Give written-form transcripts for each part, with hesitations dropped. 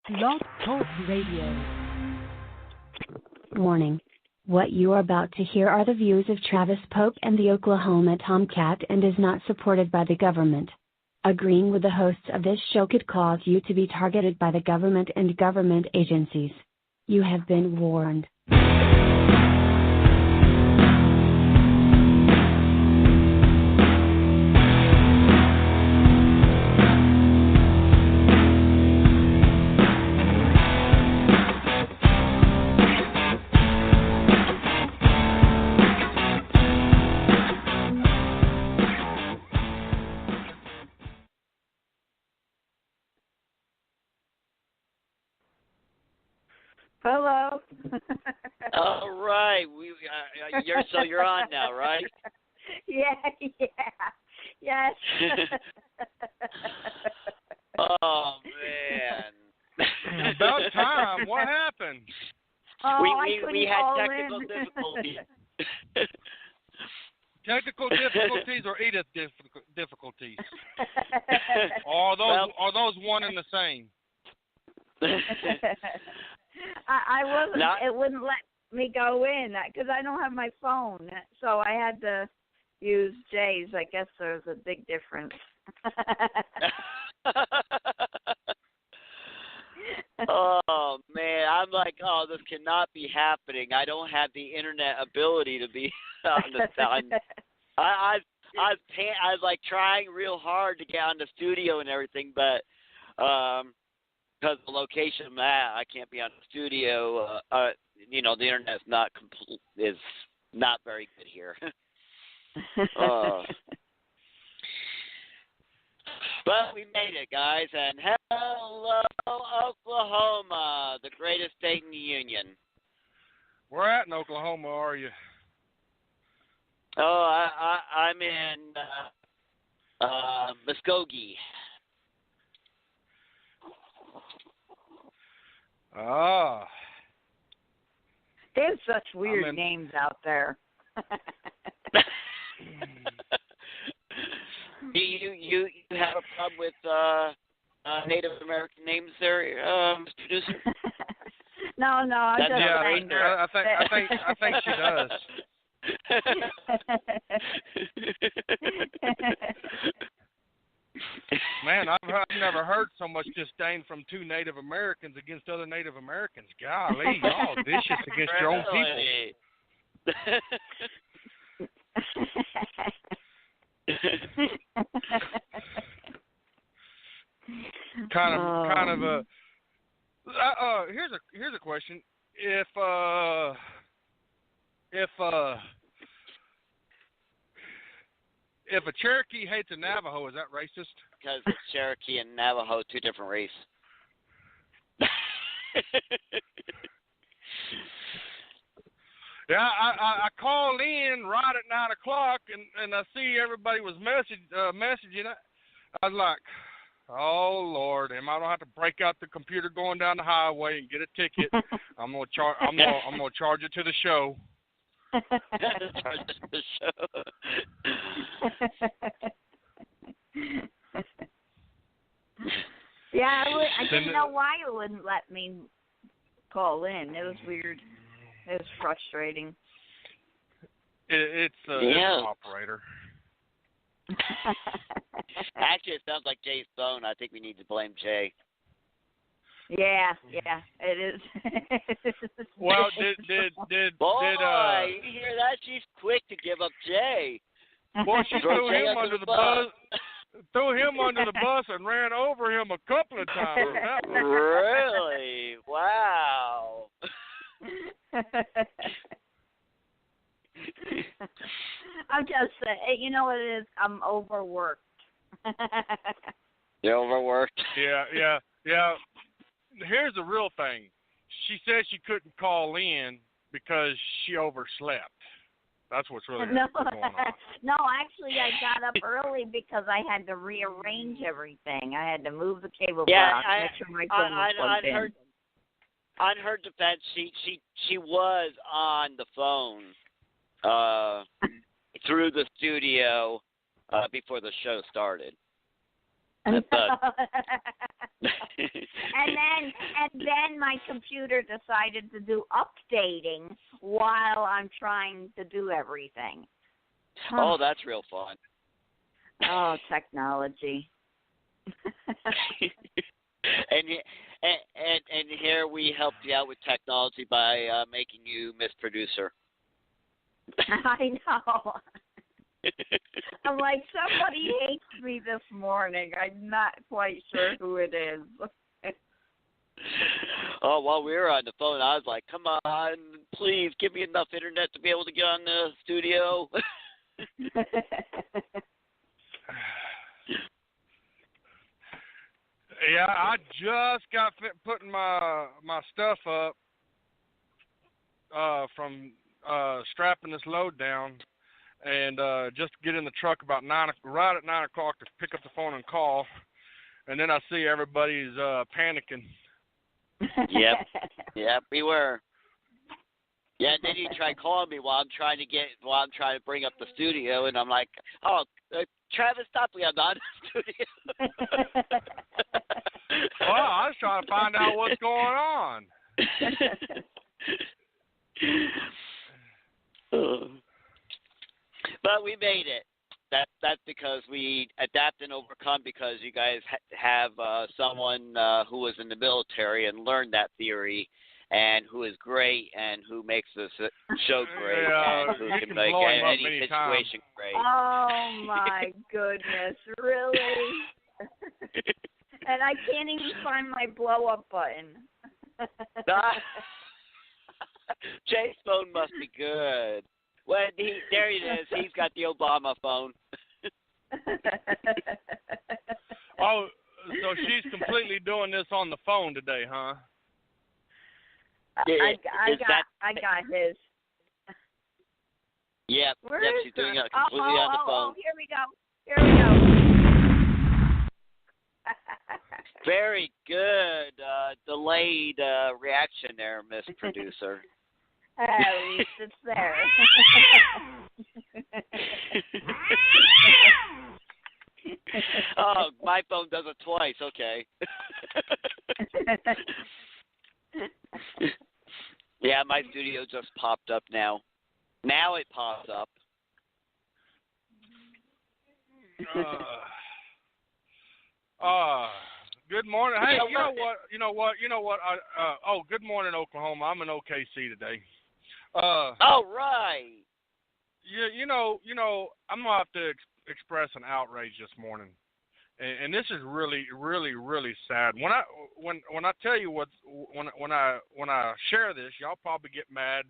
Blog Talk Radio. Warning. What you are about to hear are the views of Travis Pope and the Oklahoma Tomcat and is not supported by the government. Agreeing with the hosts of this show could cause you to be targeted by the government and government agencies. You have been warned. Hello. All right, you're on now, right? Yeah. Yes. Oh man. About time. What happened? Oh, we had technical difficulties. Technical difficulties or Edith difficulties? Are those one and the same? I wasn't. It wouldn't let me go in because I don't have my phone, so I had to use Jay's. I guess there's a big difference. Oh man, I'm like, oh, this cannot be happening. I don't have the internet ability to be on the sound. I was like trying real hard to get on the studio and everything, but because the location I'm at, I can't be on the studio. The internet's is not very good here. But we made it, guys, and hello, Oklahoma, the greatest state in the union. Where at in Oklahoma are you? Oh, I'm in Muskogee. Ah. There's such weird names out there. You have a problem with Native American names there, Mr. Producer? No, I'm just saying. I think she does. Man, I've never heard so much disdain from two Native Americans against other Native Americans. Golly, y'all vicious against your own people. kind of a. Here's a question. If a Cherokee hates a Navajo, is that racist? Because it's Cherokee and Navajo, two different race. Yeah, I called in right at 9 o'clock, and I see everybody was messaging. I was like, oh Lord, am I gonna have to break out the computer going down the highway and get a ticket? I'm gonna charge it to the show. Yeah, I didn't know why it wouldn't let me call in. It was weird. It was frustrating. It's an operator. Actually, it sounds like Jay's phone. I think we need to blame Jay. Yeah, it is. Well, did you hear that? She's quick to give up Jay. Boy, she threw him under the bus. Threw him under the bus and ran over him a couple of times. Really? Wow. I'm just saying, you know what it is? I'm overworked. You're overworked? Yeah. Here's the real thing. She said she couldn't call in because she overslept. That's what's really going on. No, actually, I got up early because I had to rearrange everything. I had to move the cable box, make sure my phone was plugged in. On her defense, she was on the phone through the studio before the show started. and then my computer decided to do updating while I'm trying to do everything. Oh, that's real fun. Oh, technology. and here we helped you out with technology by making you Miss Producer. I know. I'm like, somebody hates me this morning. I'm not quite sure who it is. Oh, while we were on the phone, I was like, come on, please give me enough internet to be able to get on the studio. Yeah, I just got putting my stuff up from strapping this load down, and just get in the truck about right at 9 o'clock to pick up the phone and call, and then I see everybody's panicking. Yep, we were. Yeah, and then you try calling me while I'm trying to bring up the studio, and I'm like, oh, Travis, stop me, I'm not in the studio. Well, I was trying to find out what's going on. But we made it. That's because we adapt and overcome, because you guys have someone who was in the military and learned that theory, and who is great, and who makes this show great, and who can make any situation great. Oh, my goodness. Really? And I can't even find my blow-up button. Jay's phone must be good. Well, there he is. He's got the Obama phone. Oh, so she's completely doing this on the phone today, huh? I got his. Yep, she's doing it completely on the phone. Oh, here we go. Very good. Delayed reaction there, Miss Producer. At least it's there. Oh, my phone does it twice. Okay. Yeah, my studio just popped up now. Now it pops up. Good morning. Hey, you know what? Good morning, Oklahoma. I'm in OKC today. Oh, right. Yeah, you know, I'm gonna have to express an outrage this morning, and this is really, really, really sad. When I tell you when I share this, y'all probably get mad.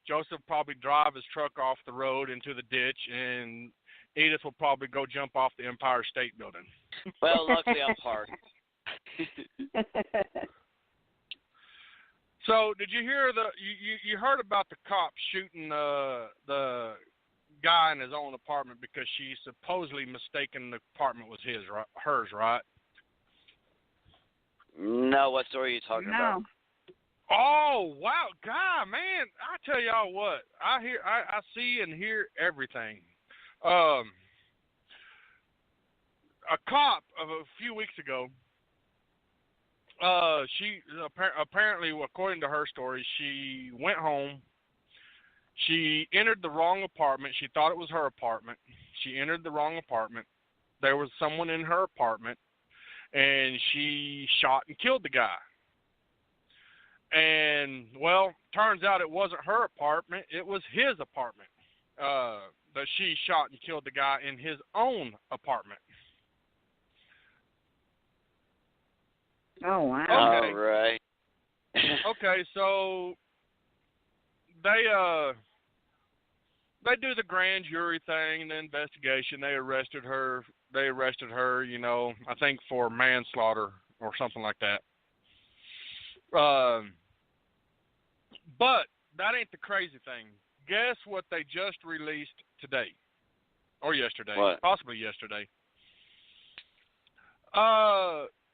Joseph probably drive his truck off the road into the ditch, and Edith will probably go jump off the Empire State Building. Well, luckily I'm parked. So, did you hear you heard about the cop shooting the guy in his own apartment because she supposedly mistaken the apartment was hers, right? No, what story are you talking about? Oh, wow, God, man, I tell y'all what, I see and hear everything. A cop of a few weeks ago, she apparently, according to her story, she went home. She entered the wrong apartment. She thought it was her apartment. She entered the wrong apartment. There was someone in her apartment, and she shot and killed the guy. And, well, turns out it wasn't her apartment. It was his apartment that she shot and killed the guy in his own apartment. Oh, wow. Okay. All right. Okay, so they do the grand jury thing, the investigation. They arrested her, you know, I think for manslaughter or something like that. But that ain't the crazy thing. Guess what they just released today? Or yesterday. What? Possibly yesterday.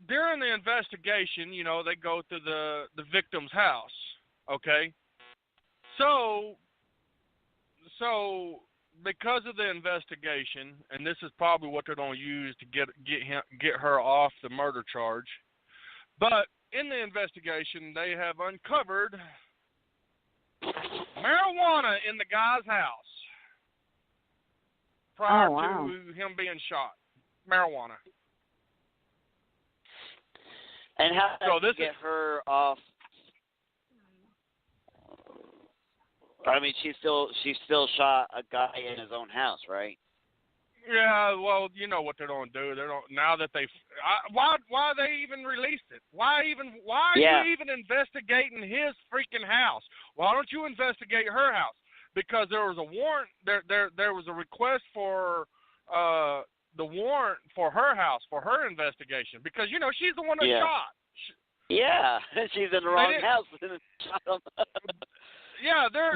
During the investigation, you know, they go to the victim's house, okay? So because of the investigation, and this is probably what they're going to use to get her off the murder charge. But in the investigation, they have uncovered marijuana in the guy's house prior to him being shot. Marijuana. And how did you get her off? I mean, she still shot a guy in his own house, right? Yeah, well, you know what they're going to do. They don't now that why they even released it? Why are you even investigating his freaking house? Why don't you investigate her house? Because there was a warrant. There was a request for the warrant for her house for her investigation because she's the one that shot. She's in the wrong house and shot him. Yeah, they're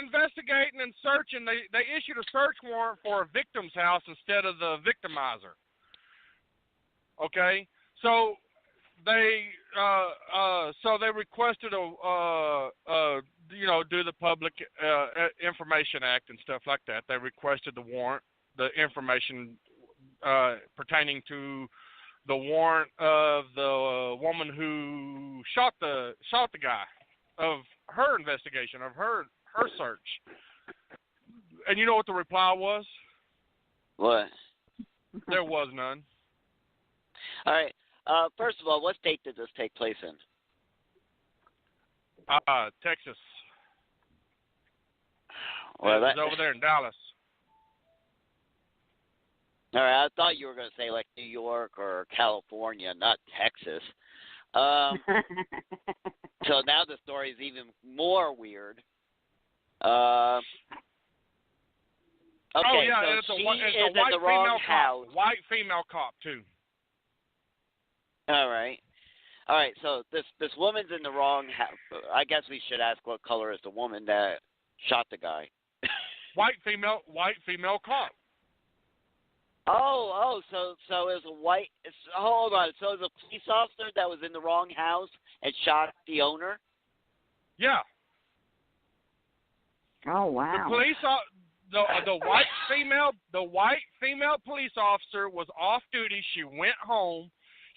investigating and searching. They issued a search warrant for a victim's house instead of the victimizer. Okay, so they requested do the Public Information Act and stuff like that. They requested the warrant, the information pertaining to the warrant of the woman who shot the guy, of her investigation, of her search. And you know what the reply was? What? There was none. All right. First of all, what state did this take place in? Texas. Well, it was over there in Dallas. All right, I thought you were going to say like New York or California, not Texas. So now the story is even more weird. Okay, it's so a she white is in the wrong house. White female cop, too. All right. So this woman's in the wrong house. I guess we should ask what color is the woman that shot the guy. White female cop. So it was a white. Hold on. So it was a police officer that was in the wrong house and shot the owner. Yeah. Oh wow. The white female police officer was off duty. She went home.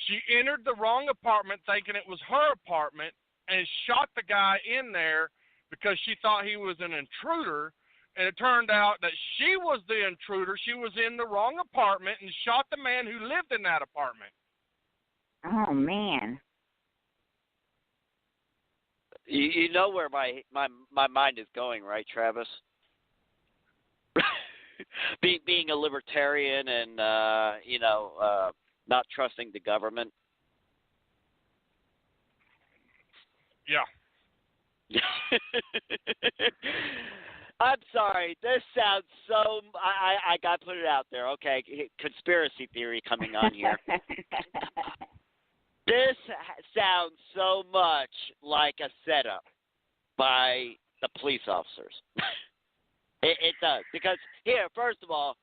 She entered the wrong apartment, thinking it was her apartment, and shot the guy in there because she thought he was an intruder. And it turned out that she was the intruder. She was in the wrong apartment and shot the man who lived in that apartment. Oh, man. You know where my mind is going, right, Travis? Being a libertarian and, not trusting the government. Yeah. I'm sorry. This sounds so. I got to put it out there. Okay, conspiracy theory coming on here. This sounds so much like a setup by the police officers. It does because here, first of all,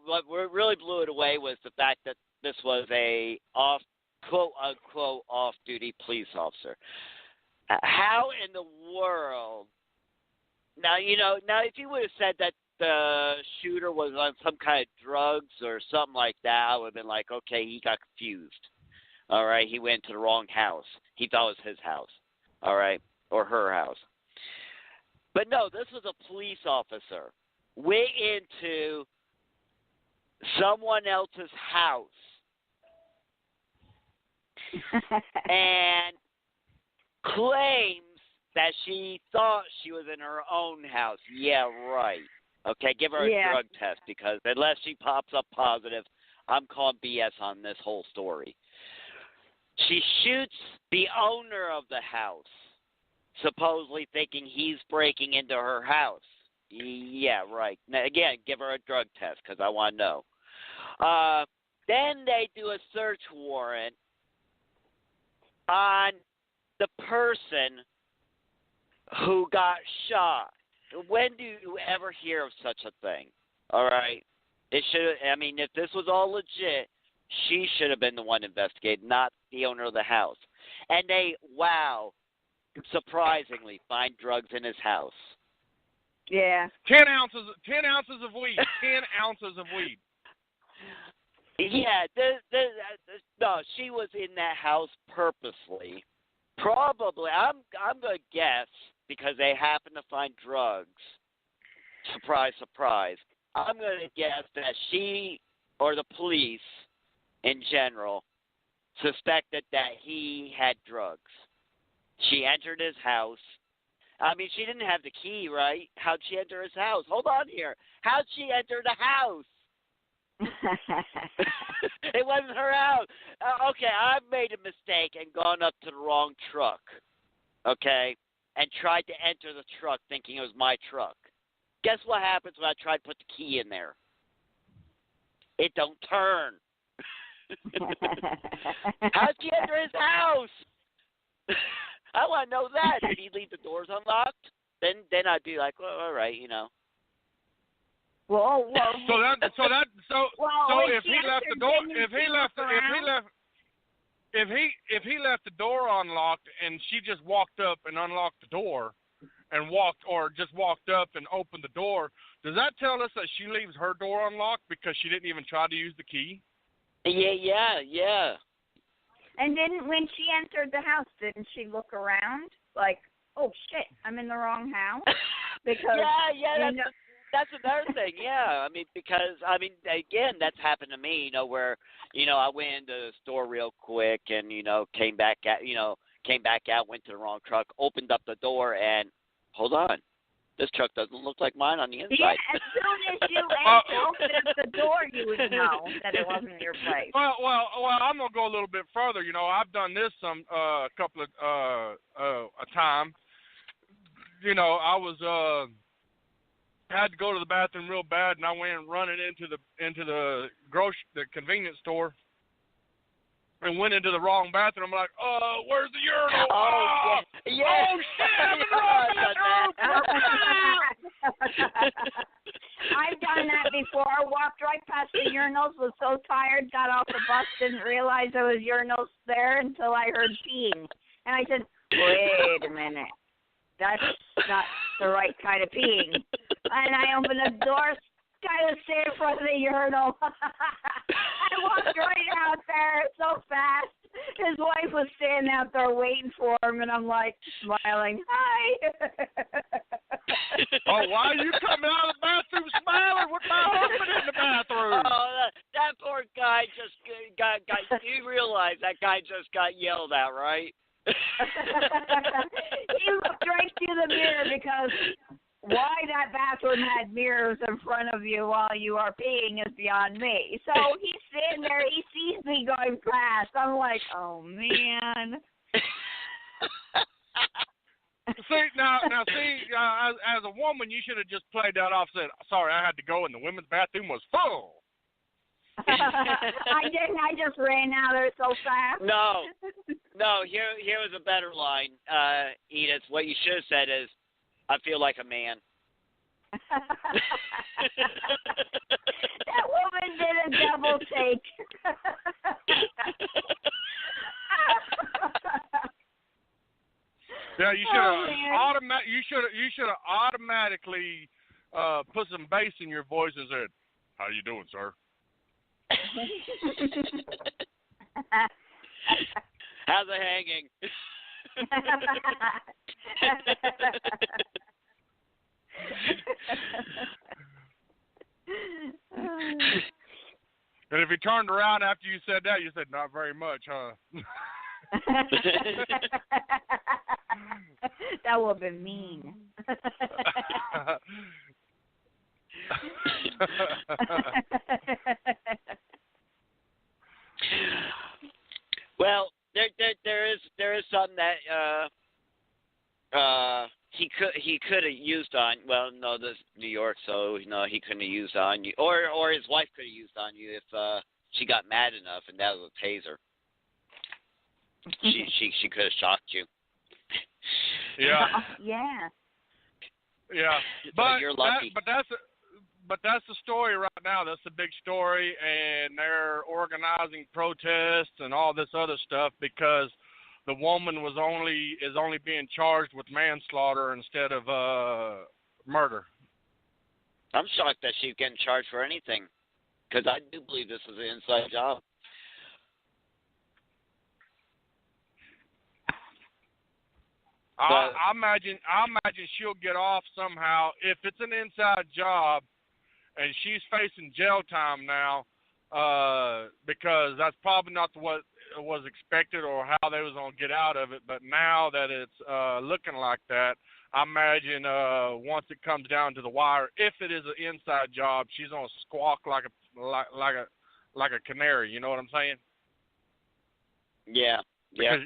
what really blew it away was the fact that this was a quote unquote off duty police officer. How in the world? Now, if you would have said that the shooter was on some kind of drugs or something like that, I would have been like, okay, he got confused. All right, he went to the wrong house. He thought it was his house, all right, or her house. But no, this was a police officer. Went into someone else's house and claims that she thought she was in her own house. Yeah, right. Okay, give her a drug test because unless she pops up positive, I'm calling BS on this whole story. She shoots the owner of the house, supposedly thinking he's breaking into her house. Yeah, right. Now, again, give her a drug test because I want to know. Then they do a search warrant on the person who got shot. When do you ever hear of such a thing? All right. It should. I mean, if this was all legit, she should have been the one investigating, not the owner of the house. And they, surprisingly, find drugs in his house. Yeah. 10 ounces of weed. 10 ounces of weed. Yeah, no, she was in that house purposely. Probably, I'm gonna guess because they happen to find drugs. Surprise, surprise. I'm gonna guess that she or the police, in general, suspected that he had drugs. She entered his house. I mean, she didn't have the key, right? How'd she enter his house? Hold on here. How'd she enter the house? It wasn't her house. Okay, I've made a mistake and gone up to the wrong truck, okay, and tried to enter the truck thinking it was my truck. Guess what happens when I try to put the key in there? It don't turn. How'd she enter his house? I want to know that. Did he leave the doors unlocked? Then I'd be like, well, all right, you know. Well, so if he left the door, if he left the door unlocked and she just walked up and unlocked the door and just walked up and opened the door, does that tell us that she leaves her door unlocked because she didn't even try to use the key? Yeah. And then when she entered the house, didn't she look around like, oh shit, I'm in the wrong house? Because that's another thing, yeah. I mean, because, again, that's happened to me, where, I went into the store real quick and, came back out, went to the wrong truck, opened up the door, and, hold on, this truck doesn't look like mine on the inside. Yeah, as soon as you opened up the door, you would know that it wasn't your place. Well, I'm going to go a little bit further. I've done this a couple of a time. I was... I had to go to the bathroom real bad, and I went running into the convenience store, and went into the wrong bathroom. I'm like, where's the urinal? Oh shit! I'm in the wrong bathroom. I've done that before. I walked right past the urinals, was so tired, got off the bus, didn't realize there was urinals there until I heard peeing, and I said, wait a minute. That's not the right kind of peeing. And I opened the door, guy was standing in front of the urinal. I walked right out there so fast. His wife was standing out there waiting for him, and I'm like smiling. Hi. Oh, why are you coming out of the bathroom smiling with my husband in the bathroom? Oh, that poor guy just got you realize that guy just got yelled at, right? He looked right through the mirror because why that bathroom had mirrors in front of you while you are peeing is beyond me. So he's sitting there, he sees me going past. I'm like, oh man. See, as a woman, you should have just played that off. Said, sorry, I had to go, and the women's bathroom was full. I didn't. I just ran out there so fast. No. Here was a better line, Edith. What you should have said is, "I feel like a man." That woman did a double take. Yeah, you should have automatically put some bass in your voice and said, "How you doing, sir?" How's it hanging? And if he turned around after you said that, you said, "Not very much, huh?" That would have been mean. Well, there is something that he could have used on. Well, no, this is New York, so no, he couldn't have used on you, or his wife could have used on you if she got mad enough, and that was a taser. She could have shocked you. Yeah. Yeah. Yeah. But you're lucky. But that's the story right now. That's the big story, and they're organizing protests and all this other stuff because the woman is only being charged with manslaughter instead of murder. I'm shocked that she's getting charged for anything, because I do believe this is an inside job. I imagine she'll get off somehow if it's an inside job, and she's facing jail time now, because that's probably not what was expected or how they was gonna get out of it. But now that it's looking like that, I imagine once it comes down to the wire, if it is an inside job, she's gonna squawk like a canary. You know what I'm saying? Yeah. Because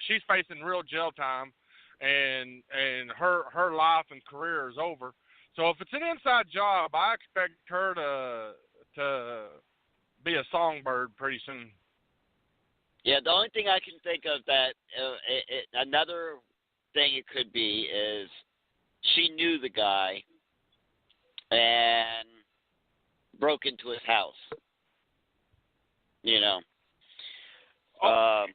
she's facing real jail time, and her life and career is over. So if it's an inside job, I expect her to be a songbird pretty soon. Yeah, the only thing I can think of that another thing it could be is she knew the guy and broke into his house. You know.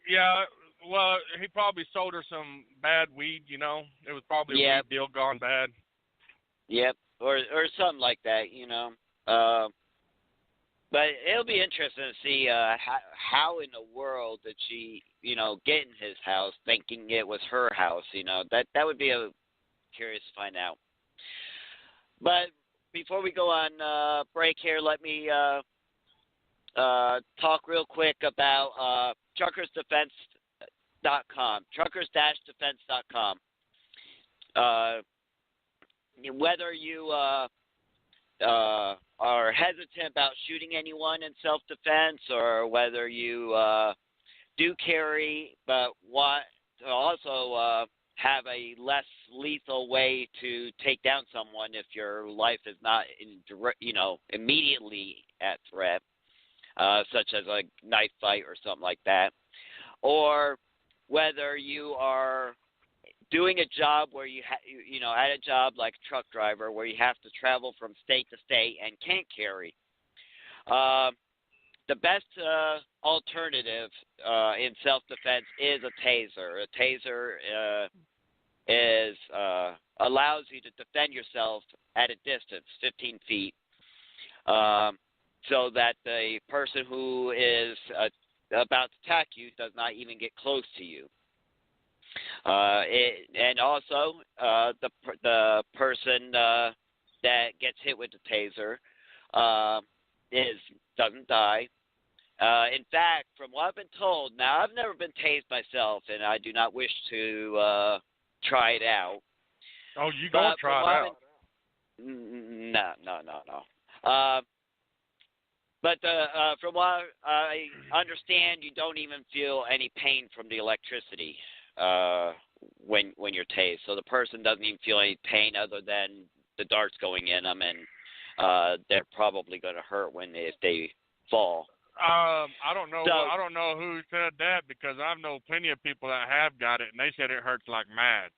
Yeah. Well, he probably sold her some bad weed. You know, it was probably a weed deal gone bad. Yep, or something like that. You know. But it'll be interesting to see how in the world did she, get in his house thinking it was her house. That would be curious to find out. But before we go on break here, let me talk real quick about truckersdefense.com, truckers-defense.com. Whether you are hesitant about shooting anyone in self-defense, or whether you do carry but want to also have a less lethal way to take down someone if your life is not immediately at threat, such as a knife fight or something like that, or whether you are doing a job where at a job like a truck driver where you have to travel from state to state and can't carry. The best alternative in self-defense is a taser. A taser allows you to defend yourself at a distance, 15 feet, so that the person who is about to attack you does not even get close to you. And also, the person that gets hit with the taser doesn't die. In fact, from what I've been told, now I've never been tased myself, and I do not wish to try it out. Oh, you gonna try it out? No. But from what I understand, you don't even feel any pain from the electricity when you're tased. So the person doesn't even feel any pain other than the darts going in them, and they're probably going to hurt if they fall. I don't know. I don't know who said that, because I've known plenty of people that have got it, and they said it hurts like mad.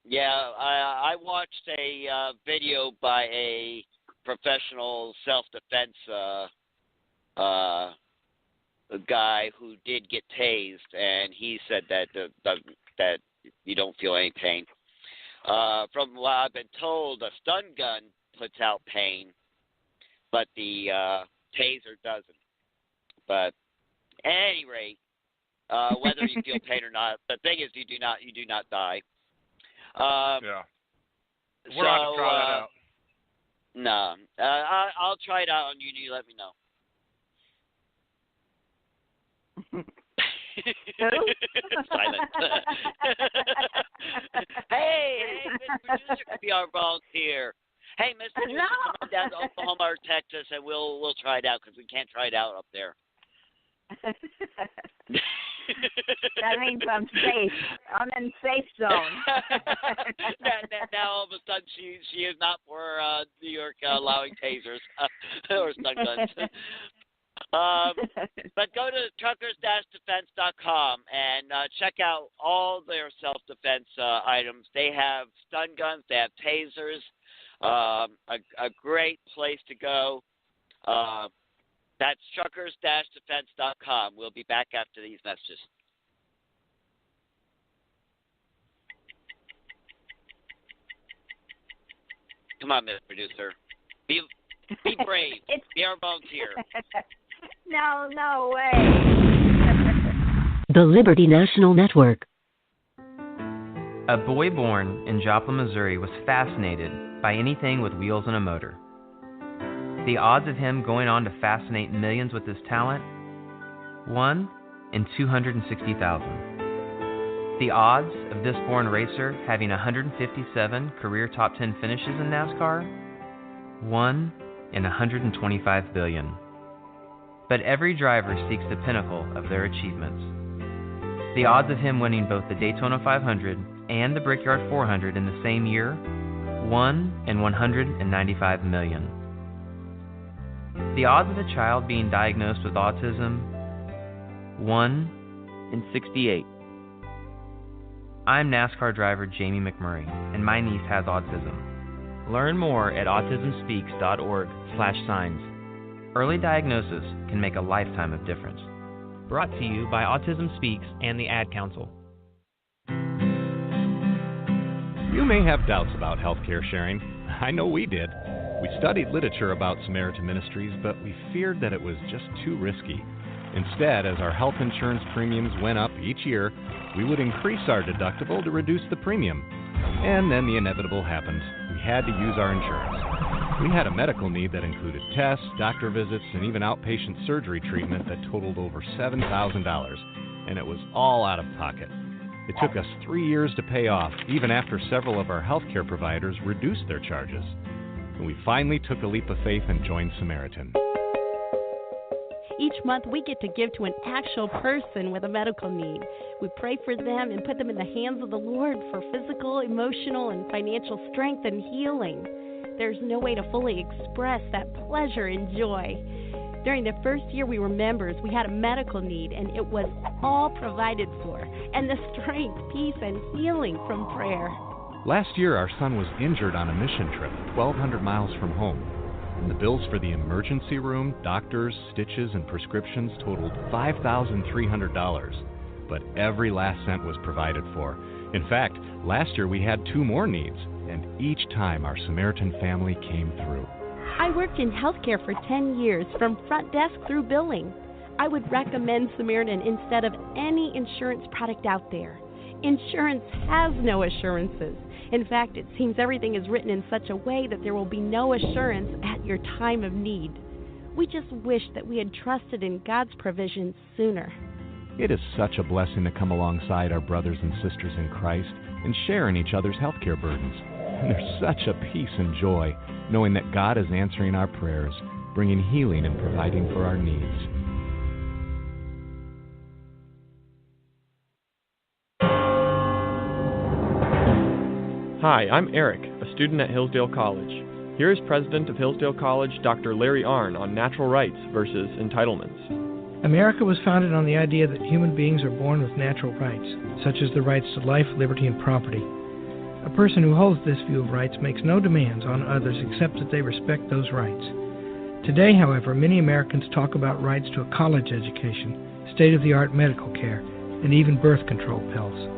Yeah, I watched a video by a professional self-defense a guy who did get tased, and he said that that you don't feel any pain. From what I've been told, a stun gun puts out pain, but the taser doesn't. But at any rate, whether you feel pain or not, the thing is you do not die. Yeah. We're going to try that out. No. I'll try it out on you, and you let me know. Silent. Hey, Mr. Producer could be our volunteer. Hey, Mr. Producer, come on down to Oklahoma or Texas, and we'll try it out, because we can't try it out up there. That means I'm safe. I'm in safe zone. now all of a sudden she is not for New York allowing tasers or stun guns. But go to truckers-defense.com and check out all their self-defense items. They have stun guns, they have tasers, a great place to go. That's truckers-defense.com. We'll be back after these messages. Come on, Miss Producer. Be brave. Be our volunteer. No way. The Liberty National Network. A boy born in Joplin, Missouri was fascinated by anything with wheels and a motor. The odds of him going on to fascinate millions with his talent? 1 in 260,000. The odds of this born racer having 157 career top 10 finishes in NASCAR? 1 in 125 billion. But every driver seeks the pinnacle of their achievements. The odds of him winning both the Daytona 500 and the Brickyard 400 in the same year? 1 in 195 million. The odds of a child being diagnosed with autism? 1 in 68. I'm NASCAR driver Jamie McMurray, and my niece has autism. Learn more at autismspeaks.org/signs. Early diagnosis can make a lifetime of difference. Brought to you by Autism Speaks and the Ad Council. You may have doubts about healthcare sharing. I know we did. We studied literature about Samaritan Ministries, but we feared that it was just too risky. Instead, as our health insurance premiums went up each year, we would increase our deductible to reduce the premium. And then the inevitable happened. We had to use our insurance. We had a medical need that included tests, doctor visits, and even outpatient surgery treatment that totaled over $7,000, and it was all out of pocket. It took us 3 years to pay off, even after several of our healthcare providers reduced their charges. And we finally took a leap of faith and joined Samaritan. Each month, we get to give to an actual person with a medical need. We pray for them and put them in the hands of the Lord for physical, emotional, and financial strength and healing. There's no way to fully express that pleasure and joy. During the first year we were members, we had a medical need, and it was all provided for. And the strength, peace, and healing from prayer. Last year, our son was injured on a mission trip 1,200 miles from home. And the bills for the emergency room, doctors, stitches, and prescriptions totaled $5,300. But every last cent was provided for. In fact, last year we had 2 more needs, and each time our Samaritan family came through. I worked in healthcare for 10 years, from front desk through billing. I would recommend Samaritan instead of any insurance product out there. Insurance has no assurances. In fact, it seems everything is written in such a way that there will be no assurance at your time of need. We just wish that we had trusted in God's provision sooner. It is such a blessing to come alongside our brothers and sisters in Christ and share in each other's healthcare burdens. And there's such a peace and joy knowing that God is answering our prayers, bringing healing and providing for our needs. Hi, I'm Eric, a student at Hillsdale College. Here is President of Hillsdale College, Dr. Larry Arnn, on natural rights versus entitlements. America was founded on the idea that human beings are born with natural rights, such as the rights to life, liberty, and property. A person who holds this view of rights makes no demands on others except that they respect those rights. Today, however, many Americans talk about rights to a college education, state-of-the-art medical care, and even birth control pills.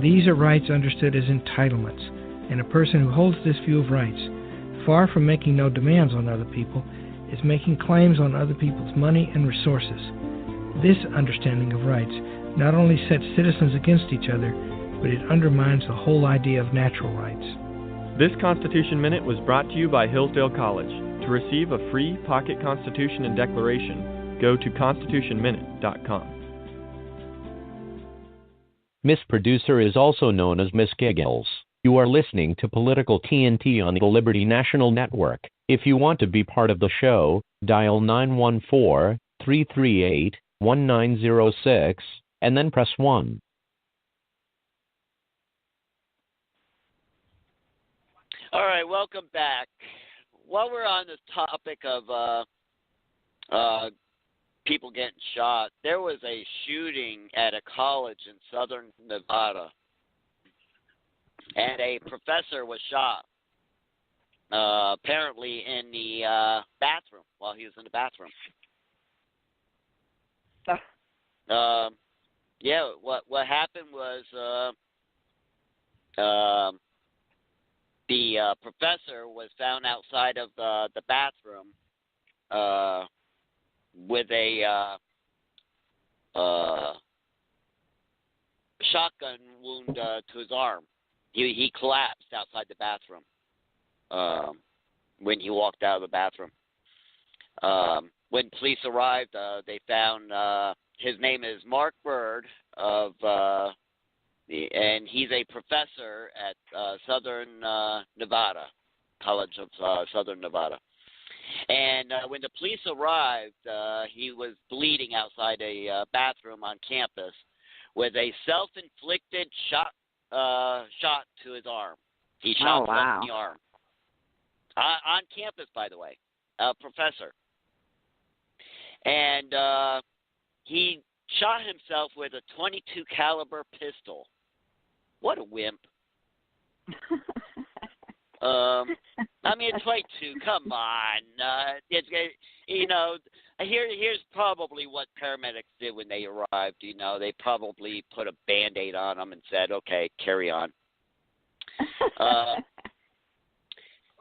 These are rights understood as entitlements, and a person who holds this view of rights, far from making no demands on other people, is making claims on other people's money and resources. This understanding of rights not only sets citizens against each other, but it undermines the whole idea of natural rights. This Constitution Minute was brought to you by Hillsdale College. To receive a free pocket Constitution and Declaration, go to constitutionminute.com. Miss Producer is also known as Miss Giggles. You are listening to Political TNT on the Liberty National Network. If you want to be part of the show, dial 914-338-1906 and then press 1. All right, welcome back. While we're on the topic of people getting shot, there was a shooting at a college in southern Nevada, and a professor was shot, apparently in the bathroom, while he was in the bathroom. Yeah, what happened was the professor was found outside of the bathroom with a shotgun wound to his arm. He collapsed outside the bathroom when he walked out of the bathroom. When police arrived, they found his name is Mark Bird and he's a professor at Southern Nevada, College of Southern Nevada. And when the police arrived, he was bleeding outside a bathroom on campus with a self-inflicted shot to his arm. He shot himself in the arm. On campus, by the way, a professor. And he shot himself with a .22 caliber pistol. What a wimp. I mean, a .22. Come on. Here's probably what paramedics did when they arrived. They probably put a Band-Aid on him and said, "Okay, carry on."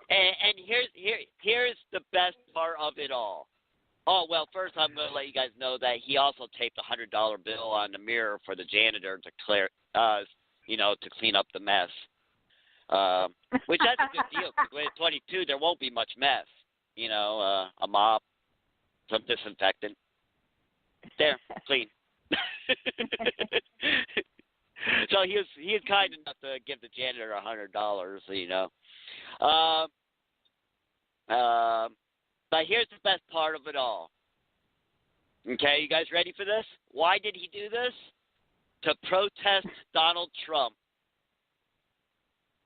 And here's the best part of it all. Oh, well, first I'm going to let you guys know that he also taped a $100 bill on the mirror for the janitor to clear, to clean up the mess. Which that's a good deal, because with 22 there won't be much mess. A mop, some disinfectant. There, clean. So he was kind enough to give the janitor $100, But here's the best part of it all. Okay, you guys ready for this? Why did he do this? To protest Donald Trump.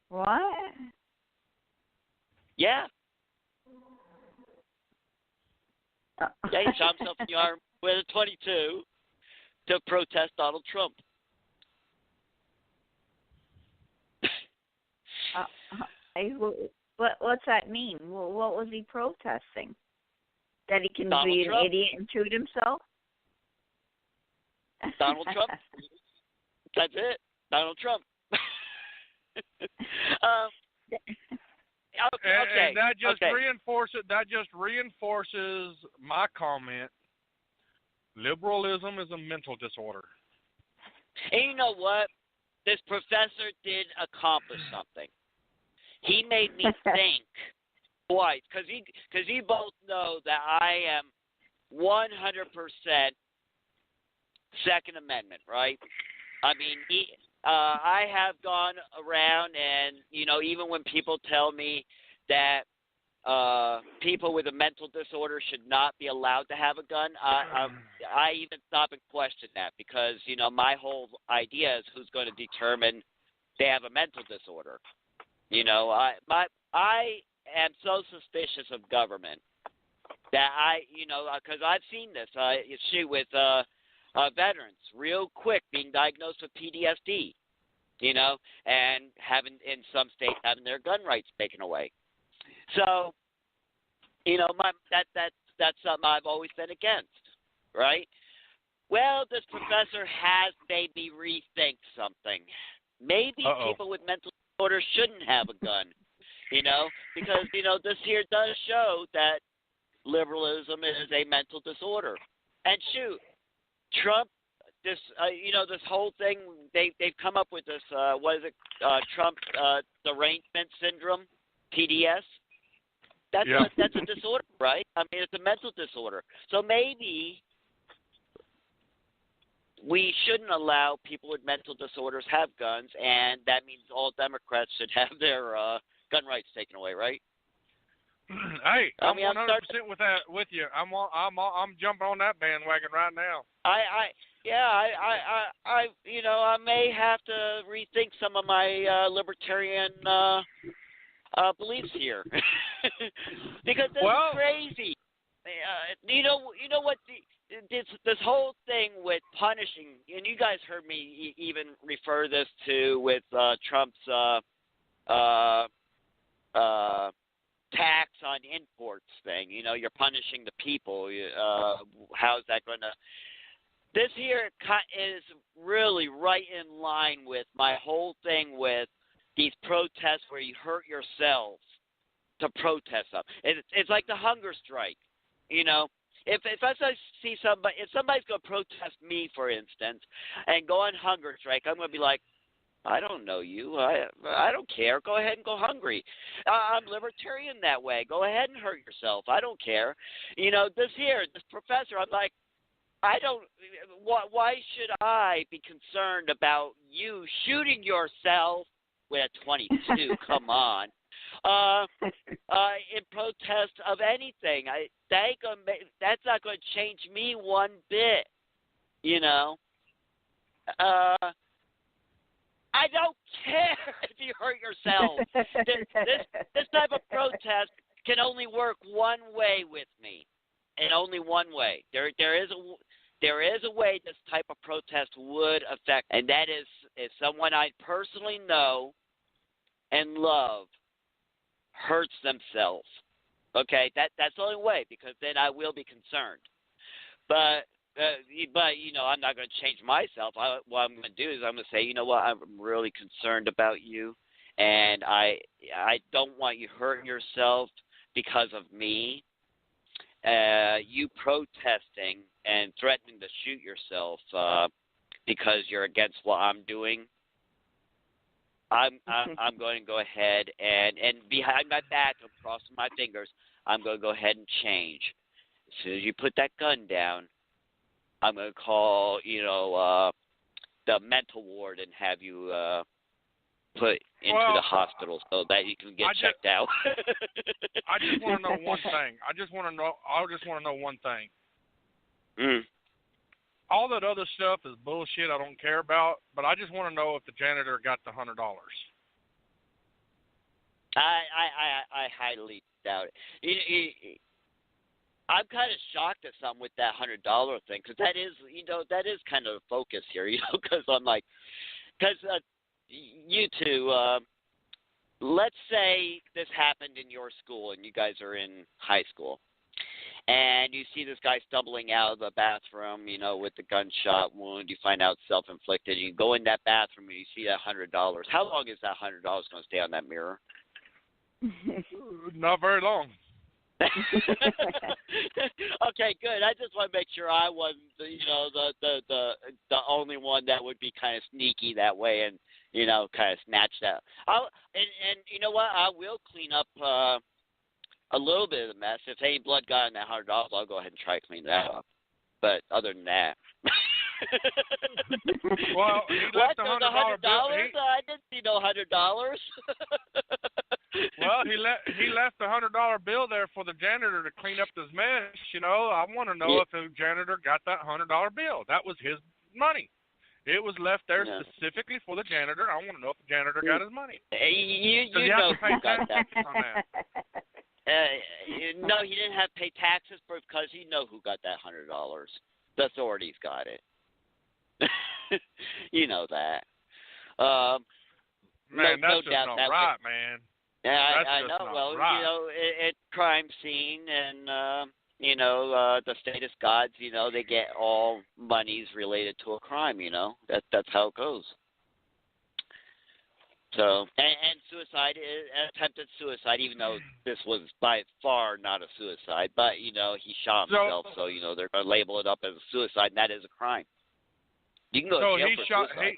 What? Yeah. Yeah, he shot himself in the arm with a .22 to protest Donald Trump. What's that mean? What was he protesting? That he can Donald be an Trump. idiot and shoot himself? Donald Trump. That's it. Donald Trump. Okay. And that just reinforces my comment. Liberalism is a mental disorder. And you know what? This professor did accomplish something. He made me think twice, because you both know that I am 100% Second Amendment, right? I mean, I have gone around and, even when people tell me that people with a mental disorder should not be allowed to have a gun, I even stop and question that, because, my whole idea is who's going to determine they have a mental disorder. I am so suspicious of government that because I've seen this issue with veterans real quick being diagnosed with PTSD, and having in some states having their gun rights taken away. So, that's something I've always been against, right? Well, this professor has made me rethink something. Maybe people with mental disorder shouldn't have a gun, because this here does show that liberalism is a mental disorder. And shoot, Trump, this this whole thing, they've come up with this Trump derangement syndrome, TDS. That's a disorder, right? I mean, it's a mental disorder. So maybe we shouldn't allow people with mental disorders have guns, and that means all Democrats should have their gun rights taken away, right? Hey, I'm 100% with you. I'm jumping on that bandwagon right now. I may have to rethink some of my libertarian beliefs here, because this is crazy. You know what? This whole thing with punishing, and you guys heard me even refer this to with Trump's tax on imports thing. You're punishing the people. How's that going to? This here is really right in line with my whole thing with the these protests where you hurt yourselves to protest something. It's like the hunger strike, you know. If I see somebody, if somebody's going to protest me, for instance, and go on hunger strike, I'm going to be like, I don't know you. I don't care. Go ahead and go hungry. I'm libertarian that way. Go ahead and hurt yourself. I don't care. You know, this professor, I'm like, I don't. Why should I be concerned about you shooting yourself with a 22? Come on. In protest of anything, that's not going to change me one bit. You know. I don't care if you hurt yourself. This type of protest can only work one way with me, and only one way. There is a way this type of protest would affect, and that is if someone I personally know and love hurts themselves. Okay, that's the only way, because then I will be concerned. But you know, I'm not going to change myself. What I'm going to do is I'm going to say, you know what, I'm really concerned about you, and I don't want you hurting yourself because of me. You protesting and threatening to shoot yourself because you're against what I'm doing. I'm going to go ahead and behind my back, I'm crossing my fingers, I'm going to go ahead and change. As soon as you put that gun down, I'm going to call, you know, the mental ward and have you put into the hospital so that you can get checked out. I just want to know one thing. I just want to know one thing. Mm. All that other stuff is bullshit I don't care about, but I just want to know if the janitor got the $100. I highly doubt it. I'm kind of shocked at something with that $100 thing, because that is kind of the focus here, you know, because I'm like, you two, let's say this happened in your school and you guys are in high school, and you see this guy stumbling out of the bathroom, you know, with the gunshot wound. You find out self-inflicted. You go in that bathroom and you see that $100. How long is that $100 going to stay on that mirror? Not very long. Okay, good. I just want to make sure I wasn't, you know, the only one that would be kind of sneaky that way and, you know, kind of snatch that. And you know what? I will clean up a little bit of the mess. If any blood got in that $100, I'll go ahead and try to clean that up. But other than that. Well, he left $100 bill. I didn't see no $100. Well, he left the $100 bill there for the janitor to clean up this mess. You know, I want to know if the janitor got that $100 bill. That was his money. It was left there specifically for the janitor. I want to know if the janitor got his money. You know who got that. On that. No, he didn't have to pay taxes because he know who got that $100. The authorities got it. You know that. Man, no that's doubt just not that right, man. Yeah, that's I just know. not Well, right. you know, it's crime scene, and you know, the statist gods, you know, they get all monies related to a crime. You know, that's how it goes. So, and suicide, attempted suicide, even though this was by far not a suicide, but, you know, he shot himself, so, you know, they're going to label it up as a suicide, and that is a crime. You can go to jail for suicide.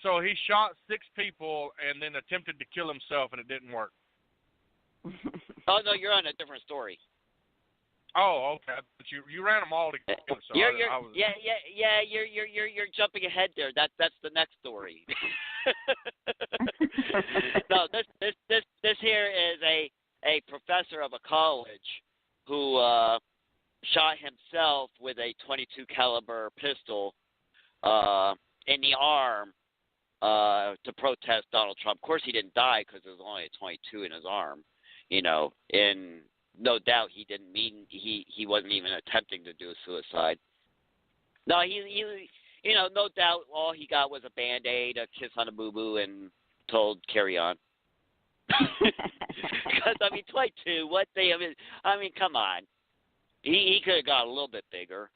So he shot 6 people and then attempted to kill himself, and it didn't work. Oh, no, you're on a different story. Oh, okay. But you ran them all together. So you're jumping ahead there. That's the next story. No, this here is a professor of a college who shot himself with a .22 caliber pistol in the arm to protest Donald Trump. Of course, he didn't die because there was only a .22 in his arm. You know, and no doubt he didn't mean he wasn't even attempting to do a suicide. No, he you know, no doubt all he got was a Band-Aid, a kiss on a boo-boo, and told carry on. Because, I mean, 22, what they, I mean, come on. He could have got a little bit bigger.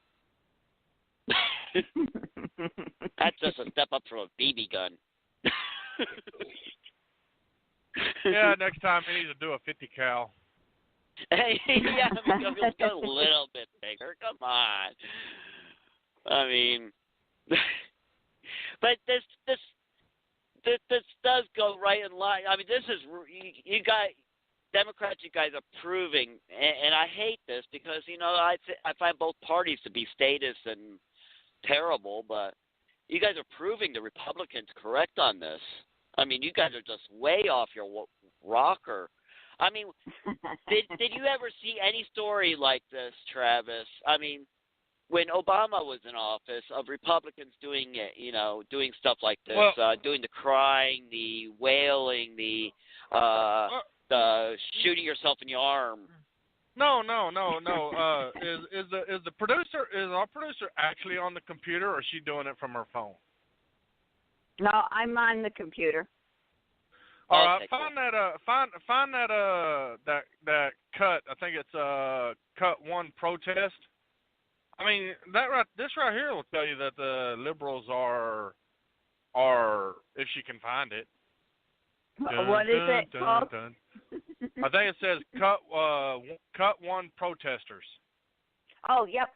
That's just a step up from a BB gun. Yeah, next time he needs to do a 50 cal. Hey, yeah, go a little bit bigger. Come on. I mean, but this does go right in line. I mean, this is you guys, Democrats. You guys are proving, and I hate this because I find both parties to be status and terrible, but you guys are proving the Republicans correct on this. I mean, you guys are just way off your rocker. I mean, did you ever see any story like this, Travis? I mean, when Obama was in office, of Republicans doing it, doing stuff like this, doing the crying, the wailing, the shooting yourself in the arm. No. Is our producer actually on the computer, or is she doing it from her phone? No, I'm on the computer. All right, find that cut. I think it's cut 1 protest. I mean, this right here will tell you that the liberals are if she can find it. What is it called? I think it says cut 1 protesters. Oh, yep.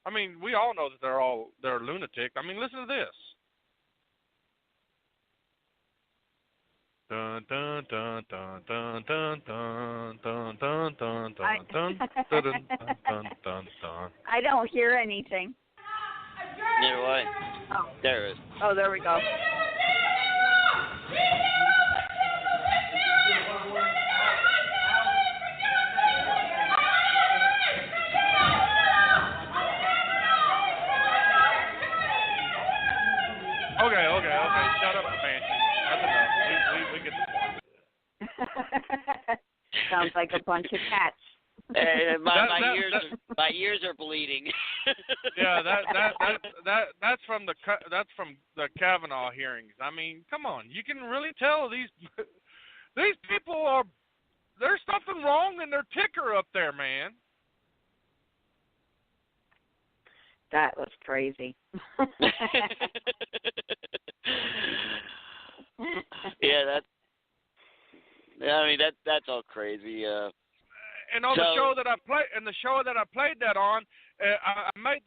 I mean, we all know that they're lunatic. I mean, listen to this. Dun dun dun dun dun dun dun dun dun dun dun dun dun. I don't hear anything. Neither way. Oh. There it is. Oh, there we go. Okay. Shut up, Banshee. That's enough. We get the point. Sounds like a bunch of cats. My ears are bleeding. Yeah, that's from the Kavanaugh hearings. I mean, come on, you can really tell these people there's something wrong in their ticker up there, man. That was crazy. Yeah, that's all crazy. And on the show that I played that on, I made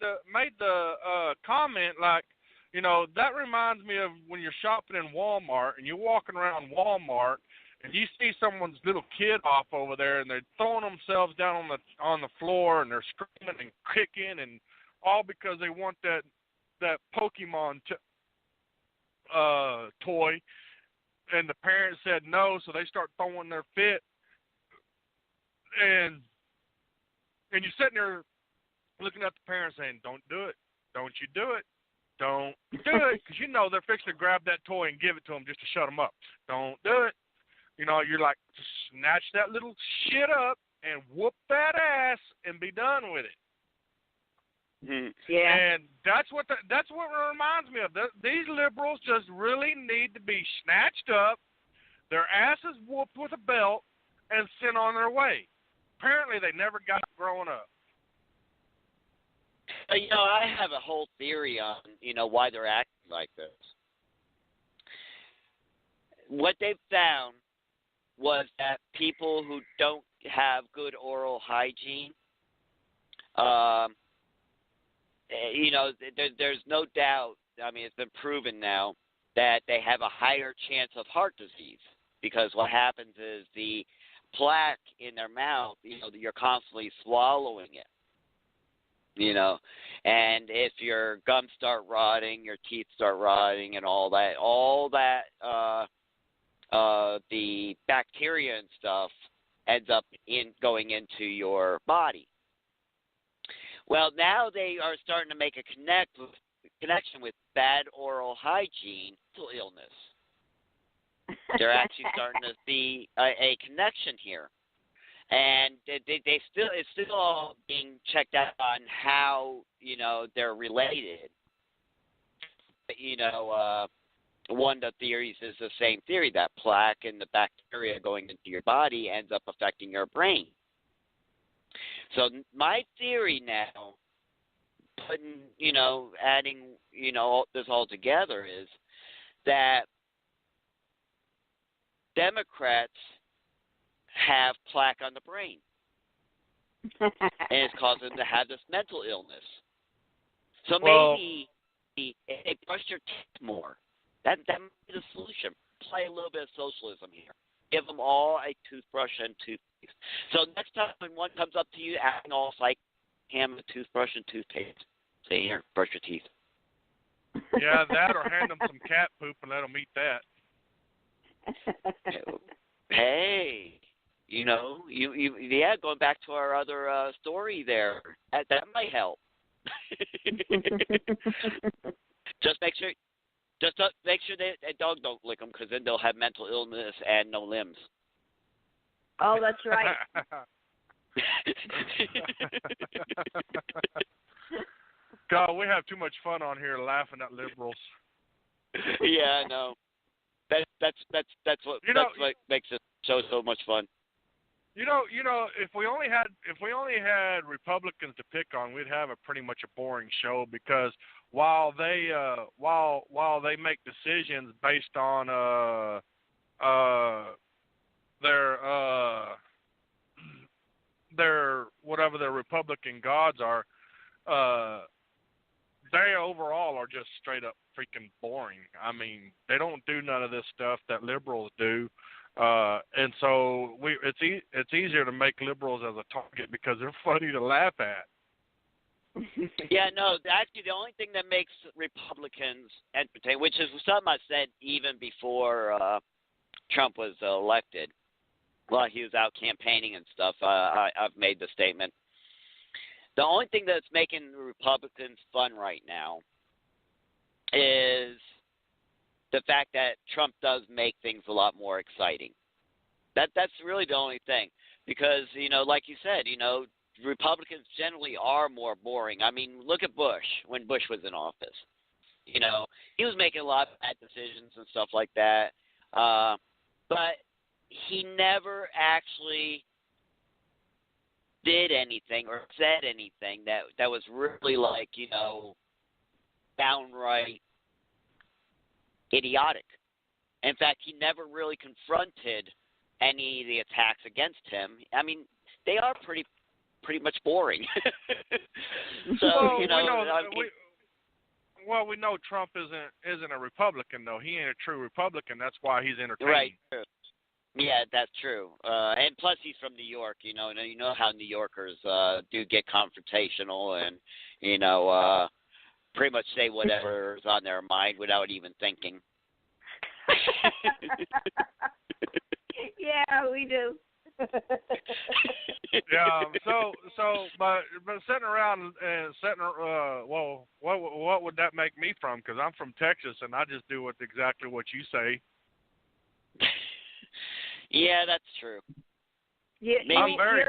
the comment like, that reminds me of when you're shopping in Walmart and you're walking around Walmart and you see someone's little kid off over there and they're throwing themselves down on the floor and they're screaming and kicking and all because they want that Pokemon toy, and the parents said no, so they start throwing their fit. And you're sitting there looking at the parents saying, "Don't do it. Don't you do it. Don't do it." Because they're fixing to grab that toy and give it to them just to shut them up. Don't do it. You're like, snatch that little shit up and whoop that ass and be done with it. Yeah. And that's what it reminds me of. These liberals just really need to be snatched up, their asses whooped with a belt, and sent on their way. Apparently, they never got growing up. I have a whole theory on, why they're acting like this. What they've found was that people who don't have good oral hygiene, there's no doubt, I mean, it's been proven now, that they have a higher chance of heart disease because what happens is the plaque in their mouth, you're constantly swallowing it, and if your gums start rotting, your teeth start rotting and all that, the bacteria and stuff ends up going into your body. Well, now they are starting to make a connection with bad oral hygiene to illness. They're actually starting to see a connection here, and it's still all being checked out on how they're related. One of the theories is the same theory, that plaque and the bacteria going into your body ends up affecting your brain. So my theory now, adding this all together is that Democrats have plaque on the brain. And it's causing them to have this mental illness. So maybe if they brush their teeth more, that might be the solution. Play a little bit of socialism here. Give them all a toothbrush and toothpaste. So next time when one comes up to you acting all like, hand them a toothbrush and toothpaste. Say, here, brush your teeth. Yeah, that or hand them some cat poop and let them eat that. Hey, going back to our other story there, that might help. Just make sure that a dog don't lick them, because then they'll have mental illness and no limbs. Oh, that's right. God, we have too much fun on here laughing at liberals. Yeah, I know. That's what makes this show so much fun. You know, if we only had Republicans to pick on, we'd have a pretty much a boring show, because while they make decisions based on their whatever their Republican gods are, they overall are just straight up freaking boring. I mean, they don't do none of this stuff that liberals do. And so it's easier to make liberals as a target because they're funny to laugh at. Yeah, no, actually the only thing that makes Republicans entertaining, which is something I said even before Trump was elected, while he was out campaigning and stuff, I've made the statement. The only thing that's making Republicans fun right now is the fact that Trump does make things a lot more exciting. That's really the only thing, because like you said, Republicans generally are more boring. I mean, look at Bush when Bush was in office. He was making a lot of bad decisions and stuff like that, but he never actually did anything or said anything that was really like downright idiotic. In fact, he never really confronted any of the attacks against him. I mean, they are pretty much boring. So we know Trump isn't a Republican, though. He ain't a true Republican. That's why he's entertaining. Right. Yeah, that's true. And plus, he's from New York. You know how New Yorkers do get confrontational and pretty much say whatever's on their mind without even thinking. Yeah, we do. Yeah. But sitting around and what would that make me from? Because I'm from Texas and I just do exactly what you say. Yeah, that's true. Yeah, I'm very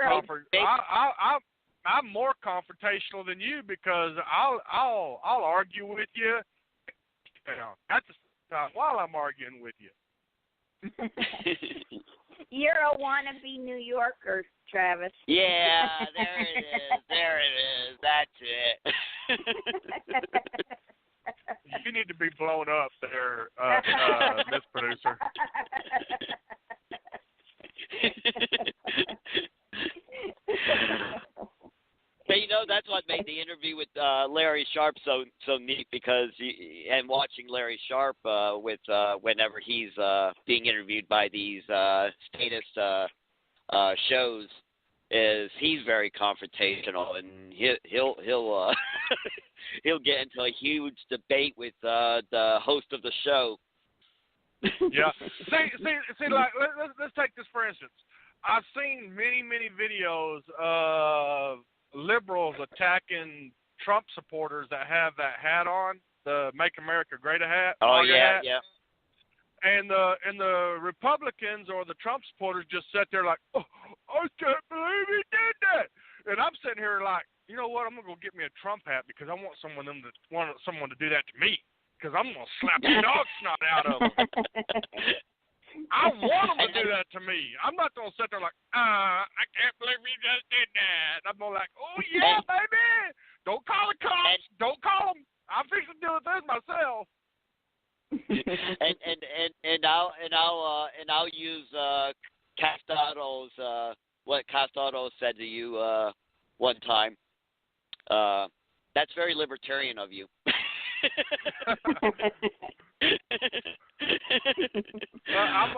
I'm more confrontational than you, because I'll argue with you at the time while I'm arguing with you. You're a wannabe New Yorker, Travis. Yeah, there it is. There it is. That's it. You need to be blown up there, Miss Producer. But that's what made the interview with Larry Sharp so neat, because and watching Larry Sharp with whenever he's being interviewed by these statist shows, is he's very confrontational, and he'll he'll get into a huge debate with the host of the show. Yeah. See, like let's take this for instance. I've seen many videos of liberals attacking Trump supporters that have that hat on, the "Make America Great" hat. Oh yeah, hat. Yeah. And the Republicans or the Trump supporters just sit there like, oh, I can't believe he did that. And I'm sitting here like, you know what? I'm gonna go get me a Trump hat, because I want someone to do that to me, because I'm gonna slap the dog snot out of them. I want them to do that to me. I'm not going to sit there like, I can't believe he just did that. I'm going like, oh, yeah, baby. Don't call the cops. Don't call them. I'm fixing to deal with this myself. and I'll use Castado's what Castado said to you one time. That's very libertarian of you. I'm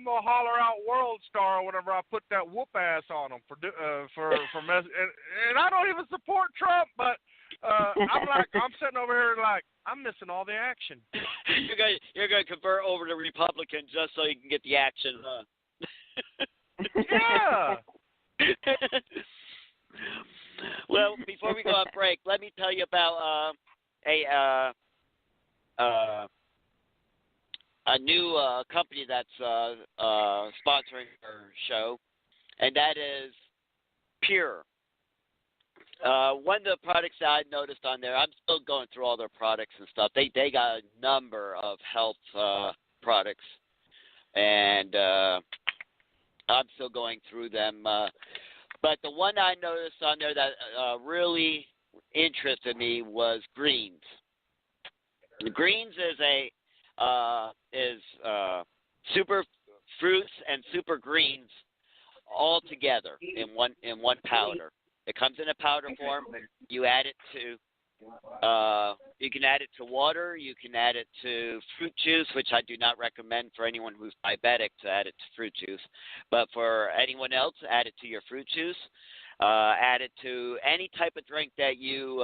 gonna holler out World Star whenever I put that whoop ass on them for and I don't even support Trump, but I'm sitting over here like I'm missing all the action. You're gonna convert over to Republican just so you can get the action, huh? Yeah. Well, before we go on break, let me tell you about a new company that's sponsoring our show, and that is Pure. One of the products that I noticed on there, I'm still going through all their products and stuff. They got a number of health products, and I'm still going through them. But the one I noticed on there that really interested me was greens. Greens is super fruits and super greens all together in one powder. It comes in a powder form. You add it to you can add it to water. You can add it to fruit juice, which I do not recommend for anyone who's diabetic to add it to fruit juice. But for anyone else, add it to your fruit juice. Add it to any type of drink that you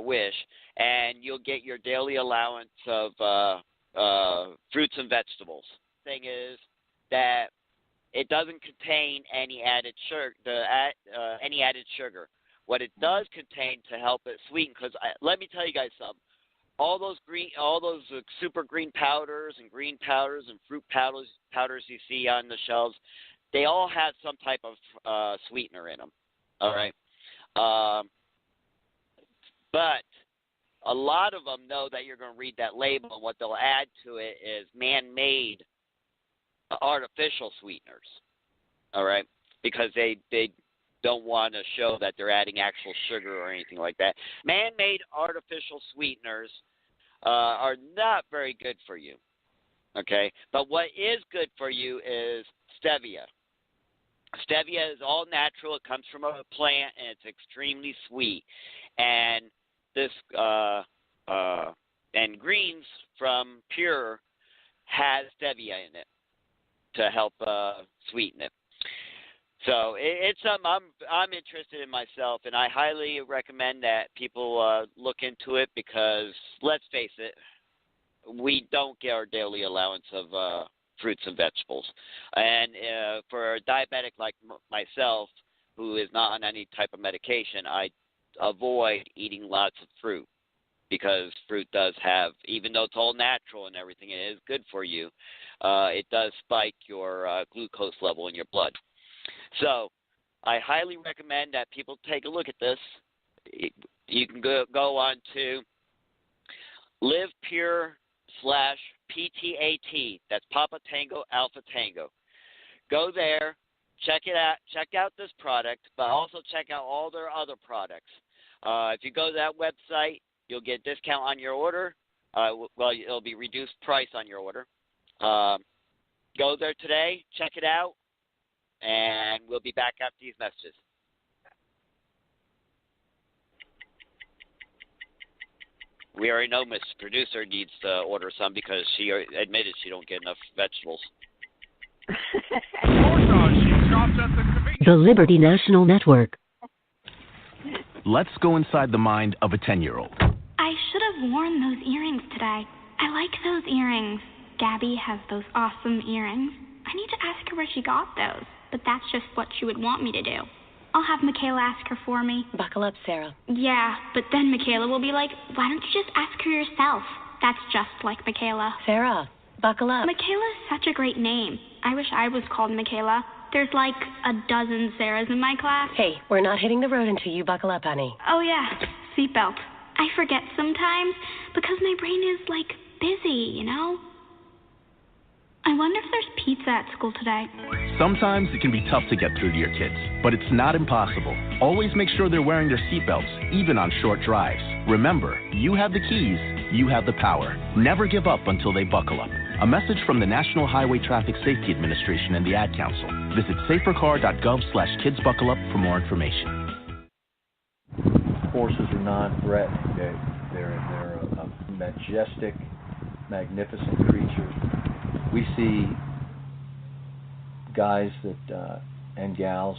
wish, and you'll get your daily allowance of fruits and vegetables. Thing is that it doesn't contain any added sugar. What it does contain to help it sweeten, because let me tell you guys something. All those super green powders and green powders and fruit powders you see on the shelves, they all have some type of sweetener in them. All right, but a lot of them know that you're going to read that label, and what they'll add to it is man-made artificial sweeteners. All right, because they don't want to show that they're adding actual sugar or anything like that. Man-made artificial sweeteners are not very good for you, okay? But what is good for you is stevia. Stevia is all natural. It comes from a plant, and it's extremely sweet. And this and greens from Pure has stevia in it to help sweeten it. So it's something I'm interested in myself, and I highly recommend that people look into it because, let's face it, we don't get our daily allowance of fruits and vegetables. And for a diabetic like myself, who is not on any type of medication, I avoid eating lots of fruit because fruit does have, even though it's all natural and everything, it is good for you, it does spike your glucose level in your blood. So I highly recommend that people take a look at this. You can go on to LivePure/PTAT. That's Papa Tango Alpha Tango. Go there, check it out. Check out this product, but also check out all their other products. If you go to that website, you'll get a discount on your order. Well, it'll be reduced price on your order. Go there today, check it out, and we'll be back after these messages. We already know Miss Producer needs to order some because she admitted she don't get enough vegetables. The Liberty National Network. Let's go inside the mind of a 10-year-old. I should have worn those earrings today. I like those earrings. Gabby has those awesome earrings. I need to ask her where she got those, but that's just what she would want me to do. I'll have Michaela ask her for me. Buckle up, Sarah. Yeah, but then Michaela will be like, why don't you just ask her yourself? That's just like Michaela. Sarah, buckle up. Michaela's such a great name. I wish I was called Michaela. There's like a dozen Sarahs in my class. Hey, we're not hitting the road until you buckle up, honey. Oh, yeah, seatbelt. I forget sometimes because my brain is, like, busy, you know? I wonder if there's pizza at school today. Sometimes it can be tough to get through to your kids, but it's not impossible. Always make sure they're wearing their seatbelts, even on short drives. Remember, you have the keys, you have the power. Never give up until they buckle up. A message from the National Highway Traffic Safety Administration and the Ad Council. Visit safercar.gov/kidsbuckleup for more information. Horses are non-threatening. They're a majestic, magnificent creature. We see guys that and gals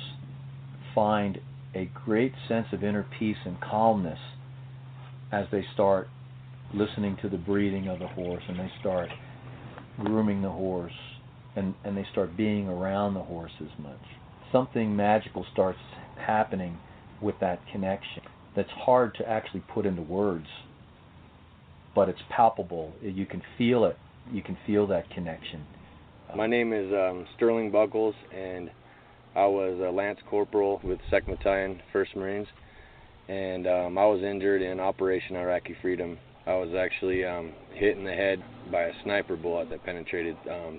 find a great sense of inner peace and calmness as they start listening to the breathing of the horse, and they start grooming the horse, and they start being around the horse as much. Something magical starts happening with that connection that's hard to actually put into words, but it's palpable. You can feel it. You can feel that connection. My name is Sterling Buckles, and I was a Lance Corporal with 2nd Battalion, 1st Marines, and I was injured in Operation Iraqi Freedom. I was actually hit in the head by a sniper bullet that penetrated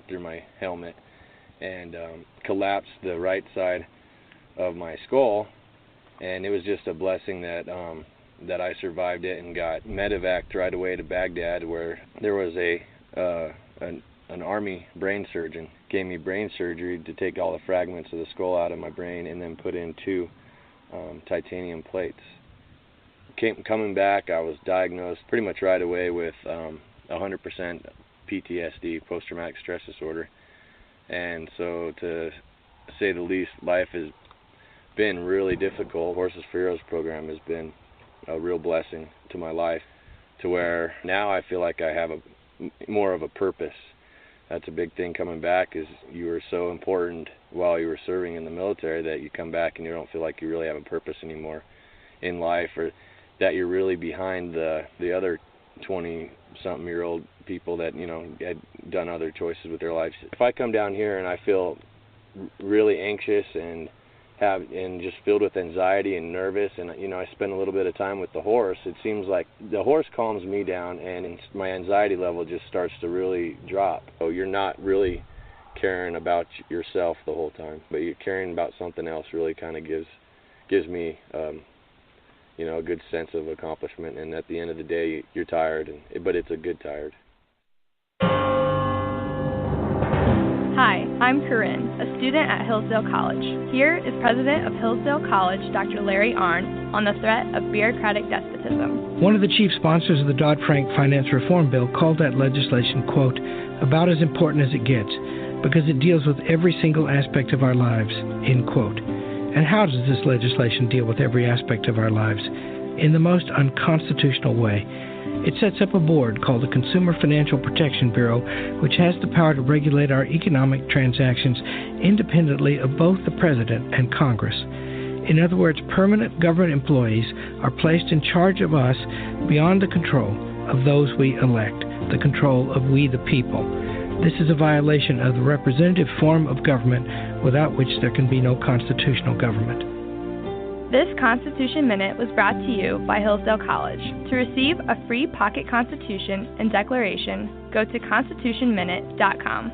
through my helmet and collapsed the right side of my skull, and it was just a blessing that I survived it and got medevaced right away to Baghdad, where there was an Army brain surgeon gave me brain surgery to take all the fragments of the skull out of my brain and then put in 2 titanium plates. Coming back, I was diagnosed pretty much right away with 100% PTSD, post-traumatic stress disorder. And so, to say the least, life has been really difficult. Horses for Heroes program has been a real blessing to my life, to where now I feel like I have more of a purpose. That's a big thing coming back, is you were so important while you were serving in the military that you come back and you don't feel like you really have a purpose anymore in life, or that you're really behind the other 20-something-year-old people that, you know, had done other choices with their lives. If I come down here and I feel really anxious and just filled with anxiety and nervous, and, you know, I spend a little bit of time with the horse, it seems like the horse calms me down and my anxiety level just starts to really drop. So you're not really caring about yourself the whole time, but you're caring about something else really kind of gives me you know, a good sense of accomplishment, and at the end of the day, you're tired, but it's a good tired. Hi, I'm Corinne, a student at Hillsdale College. Here is President of Hillsdale College, Dr. Larry Arnn, on the threat of bureaucratic despotism. One of the chief sponsors of the Dodd-Frank Finance Reform Bill called that legislation, quote, about as important as it gets, because it deals with every single aspect of our lives, end quote. And how does this legislation deal with every aspect of our lives? In the most unconstitutional way. It sets up a board called the Consumer Financial Protection Bureau, which has the power to regulate our economic transactions independently of both the President and Congress. In other words, permanent government employees are placed in charge of us beyond the control of those we elect, the control of we the people. This is a violation of the representative form of government, without which there can be no constitutional government. This Constitution Minute was brought to you by Hillsdale College. To receive a free pocket constitution and declaration, go to constitutionminute.com.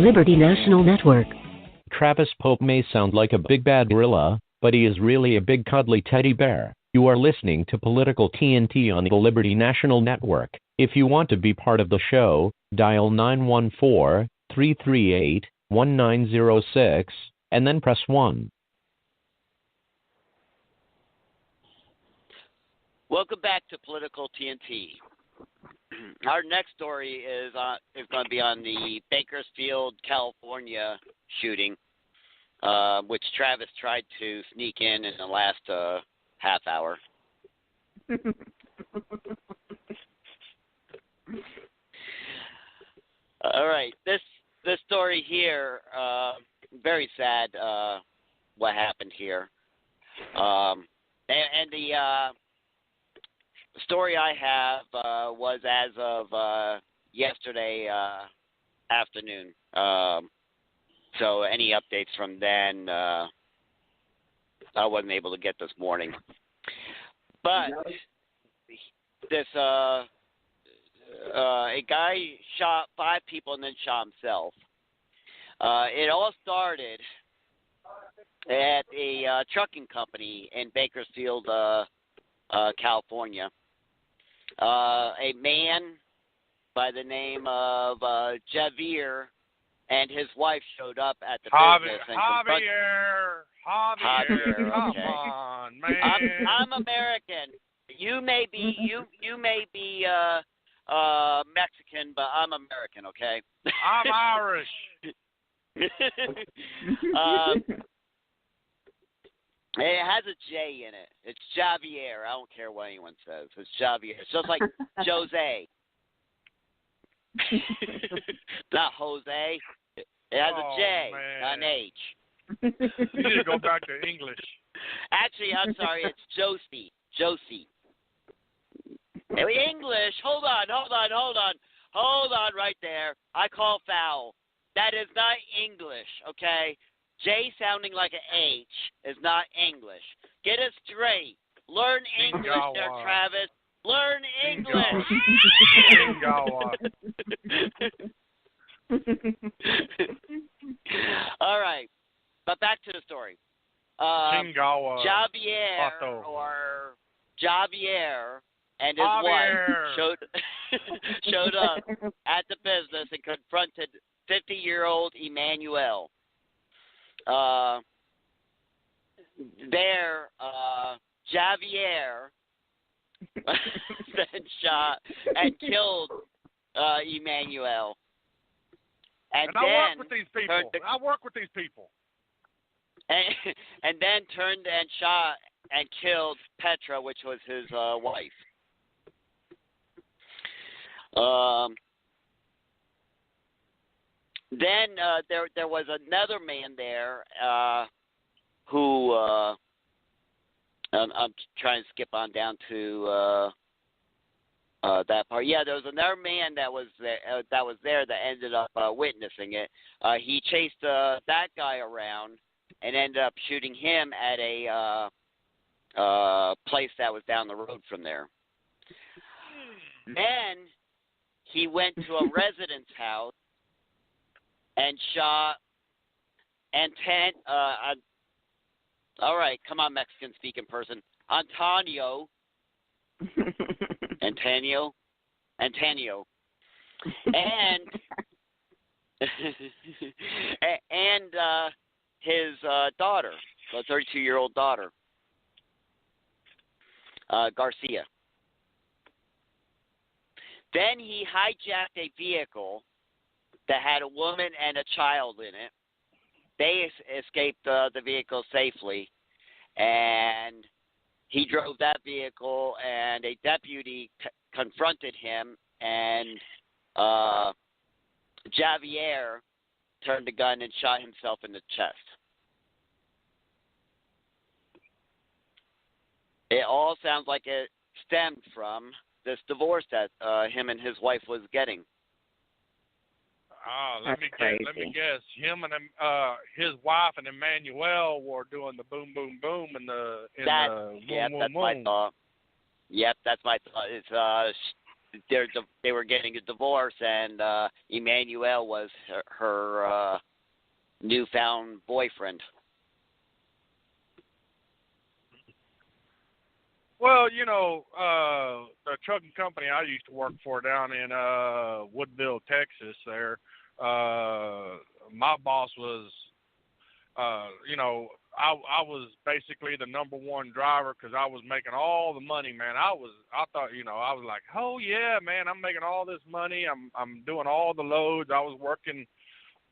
Liberty National Network. Travis Pope may sound like a big bad gorilla, but he is really a big cuddly teddy bear. You are listening to Political TNT on the Liberty National Network. If you want to be part of the show, dial 914-338-1906 and then press 1. Welcome back to Political TNT. Our next story is going to be on the Bakersfield, California shooting, which Travis tried to sneak in the last half hour. All right, this story here, very sad. What happened here, and the story I have was as of yesterday afternoon. So any updates from then, I wasn't able to get this morning. But this a guy shot 5 people and then shot himself. It all started at a trucking company in Bakersfield, California. A man by the name of Javier and his wife showed up at the business. And Javier, okay. Come on, man. I'm American. You may be Mexican, but I'm American. Okay. I'm Irish. It has a J in it. It's Javier. I don't care what anyone says. It's Javier. It's just like Jose. Not Jose. It has a J, not an H. You need to go back to English. Actually, I'm sorry. It's Josie. English. Hold on right there. I call foul. That is not English, okay? J sounding like an H is not English. Get it straight. Learn English there, Travis. Learn English. All right. But back to the story. Javier and his wife showed up at the business and confronted 50-year-old Emmanuel. Javier then shot and killed Emmanuel. And I work with these people. And then turned and shot and killed Petra, which was his wife. Then there was another man there who I'm trying to skip on down to that part. Yeah, there was another man that was there that ended up witnessing it. He chased that guy around and ended up shooting him at a place that was down the road from there. Then he went to a resident's house and shot all right, come on, Mexican-speaking person. Antonio. And his daughter, the 32-year-old daughter, Garcia. Then he hijacked a vehicle that had a woman and a child in it. They escaped the vehicle safely, and he drove that vehicle, and a deputy confronted him, and Javier turned the gun and shot himself in the chest. It all sounds like it stemmed from this divorce that him and his wife was getting. Let me guess. Him and his wife and Emmanuel were doing the boom, boom, boom, and the my thought. Yep, that's my thought. It's they were getting a divorce, and Emmanuel was her newfound boyfriend. Well, the trucking company I used to work for down in Woodville, Texas, there, my boss was, I was basically the number one driver because I was making all the money, man. I thought, I was like, oh yeah, man, I'm making all this money. I'm doing all the loads. I was working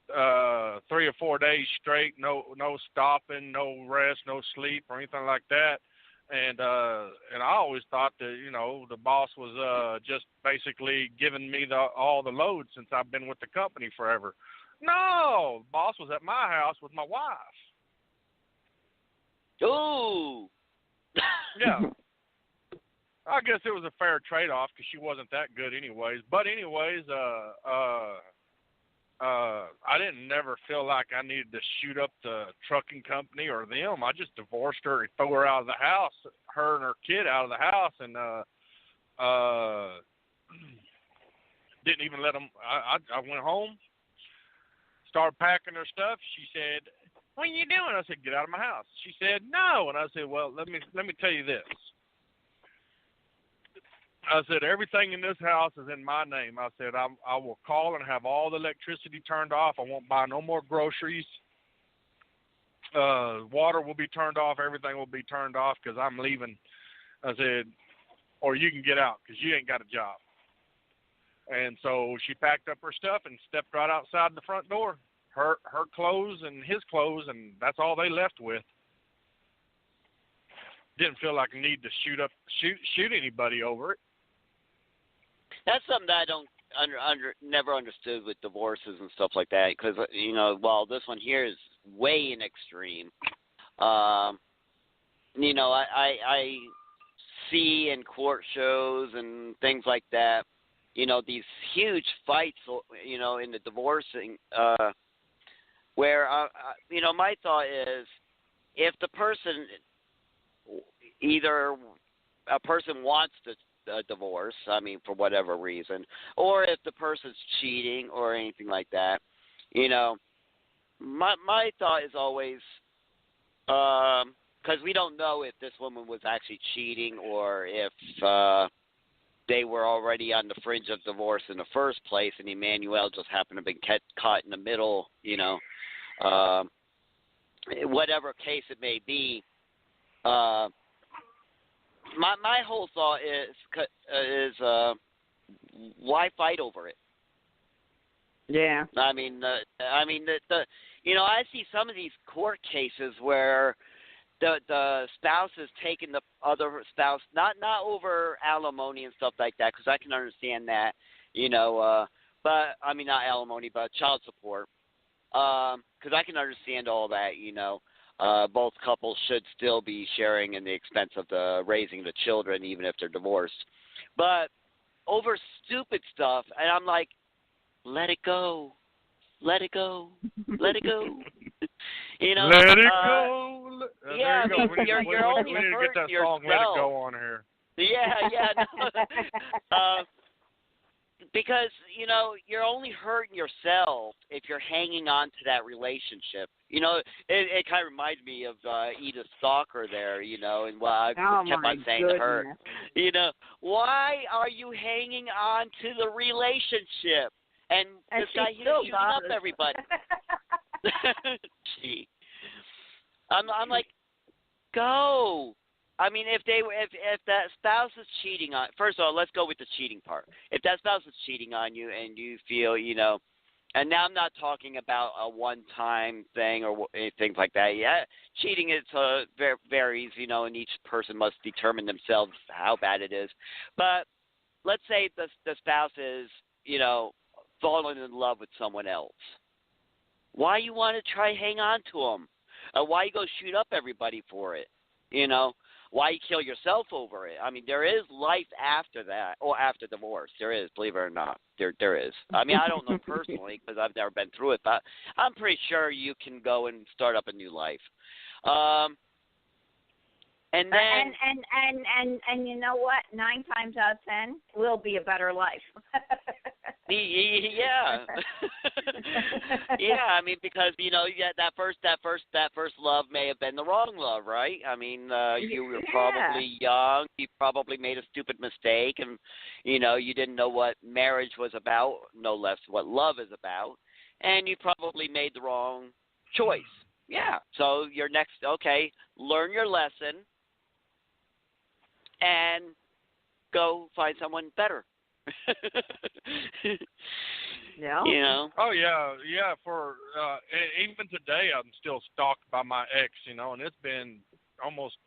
3 or 4 days straight, no stopping, no rest, no sleep or anything like that. And I always thought that, the boss was just basically giving me all the loads since I've been with the company forever. No, the boss was at my house with my wife. Ooh. Yeah. I guess it was a fair trade-off because she wasn't that good anyways. But anyways, I didn't never feel like I needed to shoot up the trucking company or them. I just divorced her and threw her out of the house, her and her kid out of the house, and didn't even let them. I went home, started packing her stuff. She said, "What are you doing?" I said, "Get out of my house." She said, "No," and I said, "Well, let me tell you this." I said, everything in this house is in my name. I said, I will call and have all the electricity turned off. I won't buy no more groceries. Water will be turned off. Everything will be turned off because I'm leaving. I said, or you can get out because you ain't got a job. And so she packed up her stuff and stepped right outside the front door. Her clothes and his clothes, and that's all they left with. Didn't feel like I need to shoot anybody over it. That's something that I don't never understood with divorces and stuff like that. Because while this one here is way in extreme, I see in court shows and things like that, these huge fights, in the divorcing, where my thought is, if the person either a person wants to divorce, for whatever reason, or if the person's cheating or anything like that, my thought is always, because we don't know if this woman was actually cheating or if they were already on the fringe of divorce in the first place, and Emmanuel just happened to be caught in the middle, whatever case it may be. My whole thought is why fight over it? Yeah. I see some of these court cases where the spouse is taking the other spouse, not over alimony and stuff like that, because I can understand that, but not alimony, but child support, because I can understand all that, both couples should still be sharing in the expense of the raising the children, even if they're divorced. But over stupid stuff, and I'm like, let it go. Let it go. Let it go. Let it go. Yeah, there you go. you're only we need to get that yourself. song, Let It Go, on here. Yeah. No. Because, you're only hurting yourself if you're hanging on to that relationship. It kind of reminds me of Edith Stalker there, and I kept on saying to her, why are you hanging on to the relationship? And this guy, he's shooting up everybody. Gee. I'm like, go. If that spouse is cheating on, first of all, let's go with the cheating part. If that spouse is cheating on you and you feel, and now I'm not talking about a one-time thing or things like that. Yeah, cheating is varies, and each person must determine themselves how bad it is. But let's say the spouse is, falling in love with someone else. Why you want to try hang on to them? Why you go shoot up everybody for it? Why you kill yourself over it? There is life after that, or after divorce. There is, believe it or not. There is. I don't know personally because I've never been through it, but I'm pretty sure you can go and start up a new life. And then and you know what? 9 times out of 10 will be a better life. yeah. Yeah, I mean, because that first love may have been the wrong love, right? I mean, you were probably young, you probably made a stupid mistake, and you didn't know what marriage was about, no less what love is about, and you probably made the wrong choice. Yeah. So your next, learn your lesson and go find someone better. Yeah. Oh yeah. For even today, I'm still stalked by my ex. And it's been almost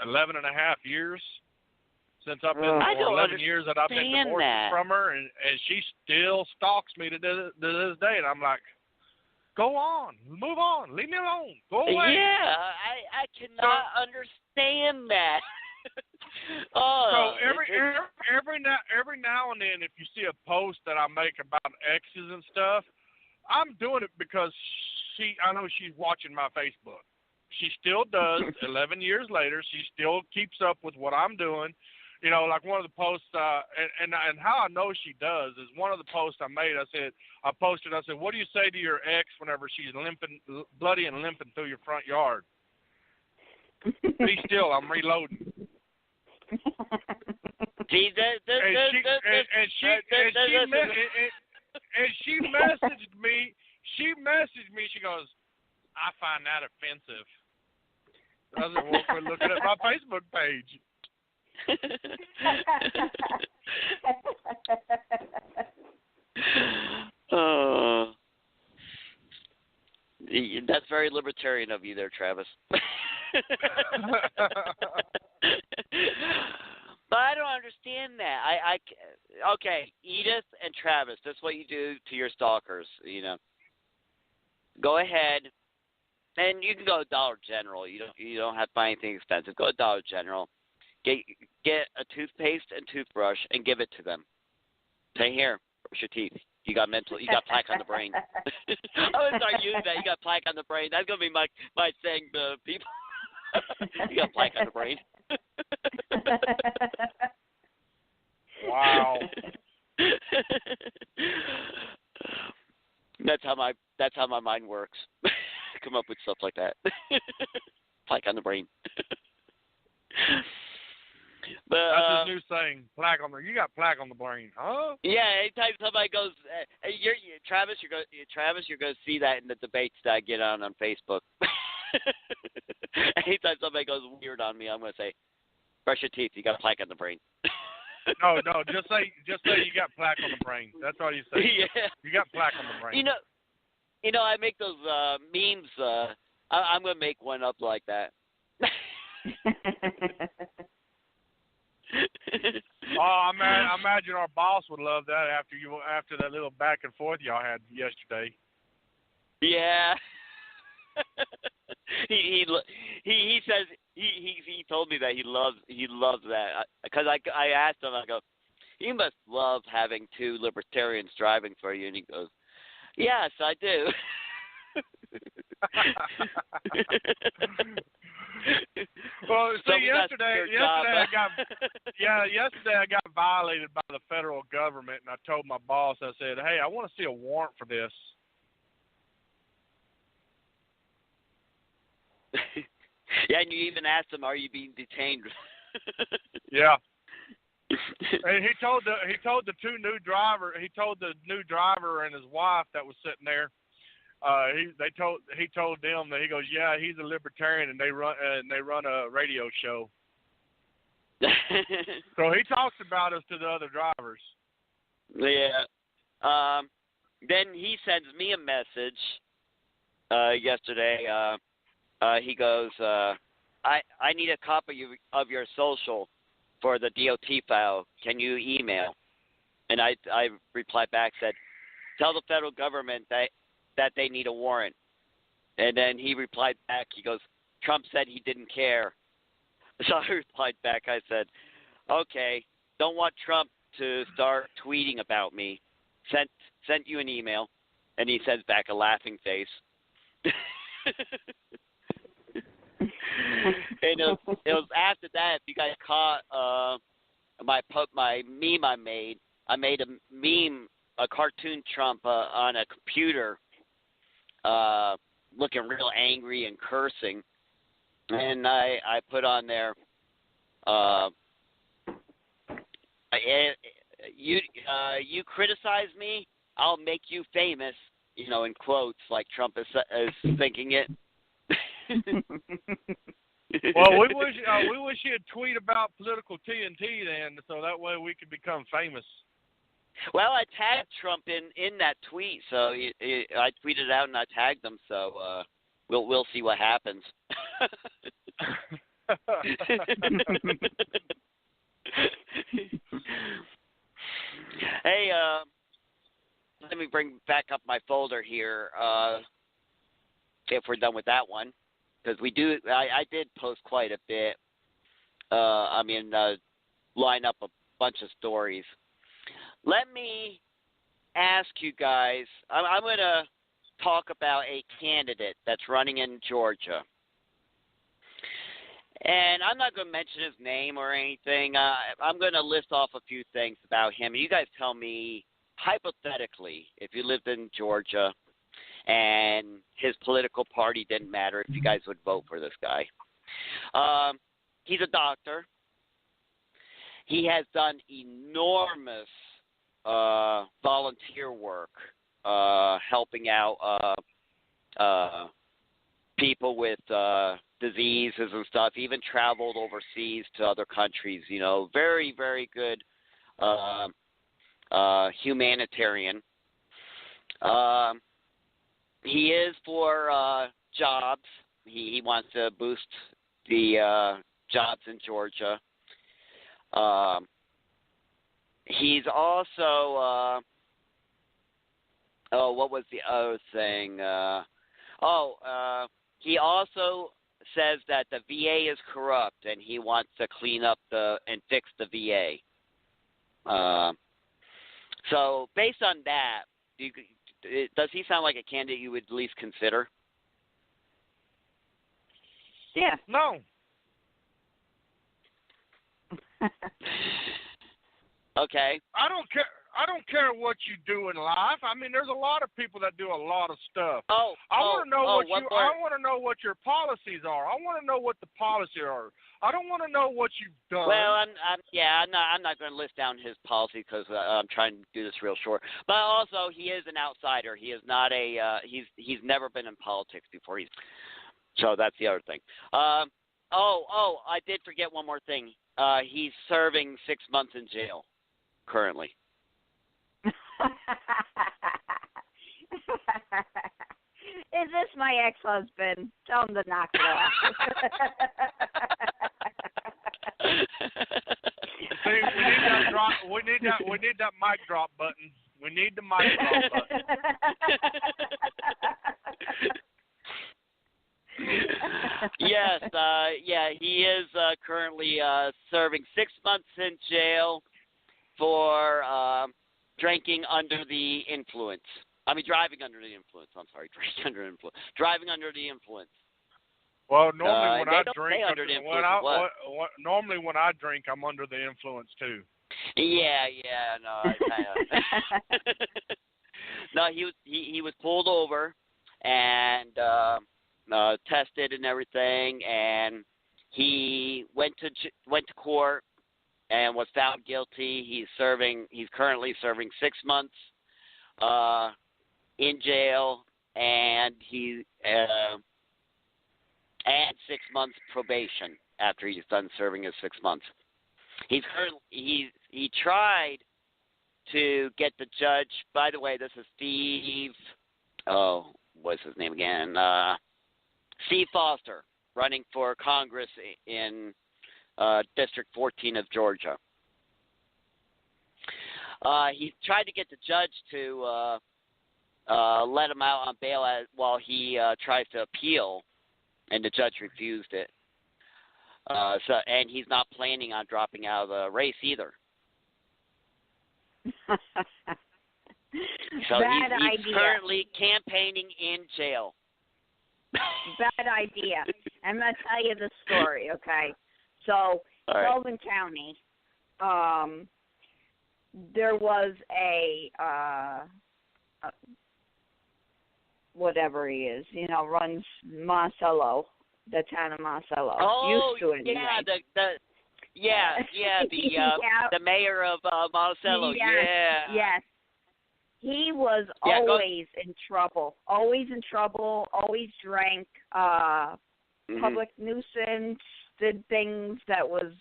11 and a half years since I've been 11 years that I've been divorced from her, and she still stalks me to this day, and I'm like, go on, move on, leave me alone, go away. Yeah, I cannot understand that. So every now and then, if you see a post that I make about exes and stuff, I'm doing it because I know she's watching my Facebook. She still does. 11 years later, she still keeps up with what I'm doing. Like one of the posts, and how I know she does is one of the posts I made. I said, what do you say to your ex whenever she's bloody and limping through your front yard? Be still, I'm reloading. See, she messaged me. She goes, I find that offensive. I said, well, quit looking at my Facebook page. That's very libertarian of you there, Travis. But I don't understand that. Okay, Edith and Travis, that's what you do to your stalkers, Go ahead, and you can go to Dollar General. You don't have to buy anything expensive. Go to Dollar General. Get a toothpaste and toothbrush and give it to them. Say, here, brush your teeth. You got plaque on the brain. I would start using that. You got plaque on the brain. That's gonna be my saying to people. You got plaque on the brain. Wow. That's how my mind works. Come up with stuff like that. Plaque on the brain. But, that's his new saying. You got plaque on the brain, huh? Yeah. Anytime somebody goes, Travis, you're going to see that in the debates that I get on Facebook. Anytime somebody goes weird on me, I'm going to say, brush your teeth. You got plaque on the brain. No. Just say you got plaque on the brain. That's all you say. Yeah. You got plaque on the brain. I make those memes. I'm going to make one up like that. I imagine our boss would love that after that little back and forth y'all had yesterday. Yeah. he says he told me that he loves that because I asked him, I go, you must love having two libertarians driving for you, and he goes, yes, I do. Well, see, yesterday I got violated by the federal government, and I told my boss, I said, hey, I want to see a warrant for this. Yeah, and you even asked him, are you being detained? Yeah. And he told the new driver and his wife that was sitting there. He told them that he goes, yeah, he's a libertarian and they run a radio show. So he talks about us to the other drivers. Yeah. Then he sends me a message yesterday. He goes, I need a copy of your social for the DOT file. Can you email? And I replied back, said, tell the federal government that they need a warrant. And then he replied back, he goes, Trump said he didn't care. So I replied back, I said, okay, don't want Trump to start tweeting about me. Sent you an email. And he sends back a laughing face. it was after that. If you guys caught my meme I made a meme, a cartoon Trump on a computer, looking real angry and cursing, and I put on there, you criticize me, I'll make you famous, in quotes, like Trump is thinking it. Well, we wish you'd tweet about political TNT then, so that way we could become famous. Well, I tagged Trump in that tweet, so I tweeted out and I tagged him. So we'll see what happens. Hey, let me bring back up my folder here. If we're done with that one, because I did post quite a bit. Line up a bunch of stories. Let me ask you guys, I'm going to talk about a candidate that's running in Georgia. And I'm not going to mention his name or anything. I'm going to list off a few things about him. You guys tell me, hypothetically, if you lived in Georgia and his political party didn't matter, if you guys would vote for this guy. He's a doctor. He has done enormous volunteer work, helping out people with diseases and stuff. Even traveled overseas to other countries. Very, very good humanitarian. He is for jobs. He wants to boost the jobs in Georgia. He's also, what was the other thing? He also says that the VA is corrupt and he wants to clean up and fix the VA. So based on that, does he sound like a candidate you would at least consider? Yeah. No. Okay. I don't care what you do in life. There's a lot of people that do a lot of stuff. I want to know what your policies are. I want to know what the policies are. I don't want to know what you've done. Well, I'm not going to list down his policy because I'm trying to do this real short. But also, he is an outsider. He is not he's never been in politics before. So that's the other thing. I did forget one more thing. He's serving 6 months in jail currently. Is this my ex-husband? Tell him to knock it off. See, we need that mic drop button. We need the mic drop button. Yes, he is currently serving 6 months in jail for drinking under the influence. Driving under the influence. I'm sorry, drinking under influence. Driving under the influence. Well, normally when I drink, normally when I drink, I'm under the influence too. Yeah, no, no, he was pulled over and tested and everything, and he went to court and was found guilty. He's currently serving 6 months in jail, and he and 6 months probation after he's done serving his 6 months. He tried to get the judge. By the way, this is Steve. Oh, what's his name again? Steve Foster, running for Congress in District 14 of Georgia. He tried to get the judge to let him out on bail while he tries to appeal, and the judge refused it. And he's not planning on dropping out of the race either. So he's currently campaigning in jail. Bad idea. I'm going to tell you the story, okay? So, Sullivan County, there was a whatever he is, runs Monticello, the town of Monticello. Oh, used to it. Yeah, Anyway. the mayor of Monticello. Yes, yes. He was always in trouble. Always in trouble. Always drank. Public nuisance. Did things that was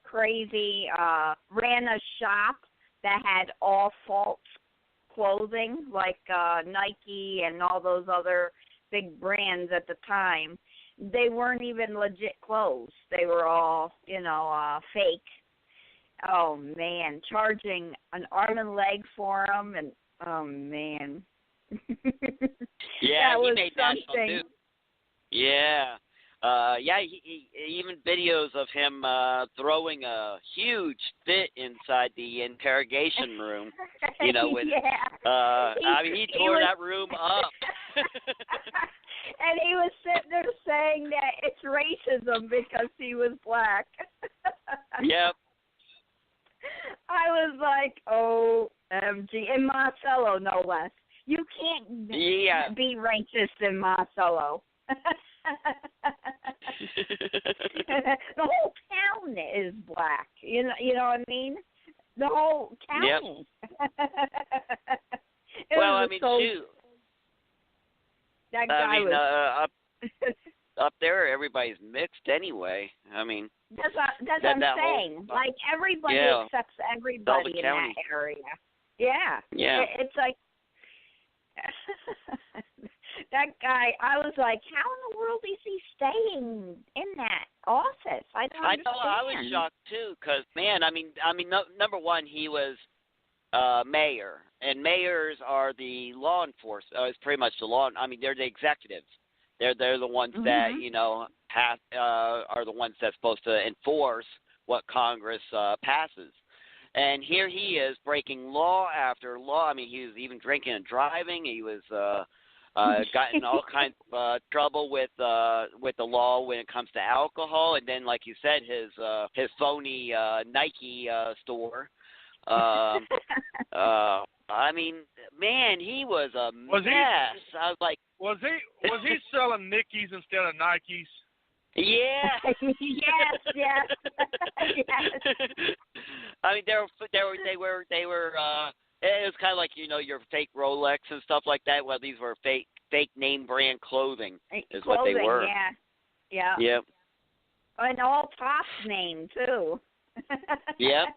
crazy. Ran a shop that had all false clothing, like Nike and all those other big brands at the time. They weren't even legit clothes. They were all, fake. Oh, man. Charging an arm and leg for them. And, oh, man. Yeah, he made something. national news. Yeah. He even videos of him throwing a huge fit inside the interrogation room. With he tore that room up. And he was sitting there saying that it's racism because he was black. Yep. I was like, OMG. In Monticello, no less. You can't be racist in Monticello. The whole town is black. You know what I mean? The whole county. Well, shoot. That guy was up there. Everybody's mixed anyway. That's what I'm saying. Like everybody accepts everybody in that area. Yeah. Yeah. It's like that guy. I was like, how in the world is he staying in that office? I don't understand. I was shocked too, because number one, he was mayor, and mayors are the law enforcement. It's pretty much the law. They're the executives. They're the ones that are the ones that's supposed to enforce what Congress passes. And here he is breaking law after law. He was even drinking and driving. He was gotten all kinds of trouble with the law when it comes to alcohol. And then, like you said, his phony Nike store. Man, he was a mess. I was like, was he selling Nickies instead of Nikes? Yeah. yes. They were. It was kind of like your fake Rolex and stuff like that. Well, these were fake name brand clothing. What they were. Yeah. Yep. And all Top's name too. Yep.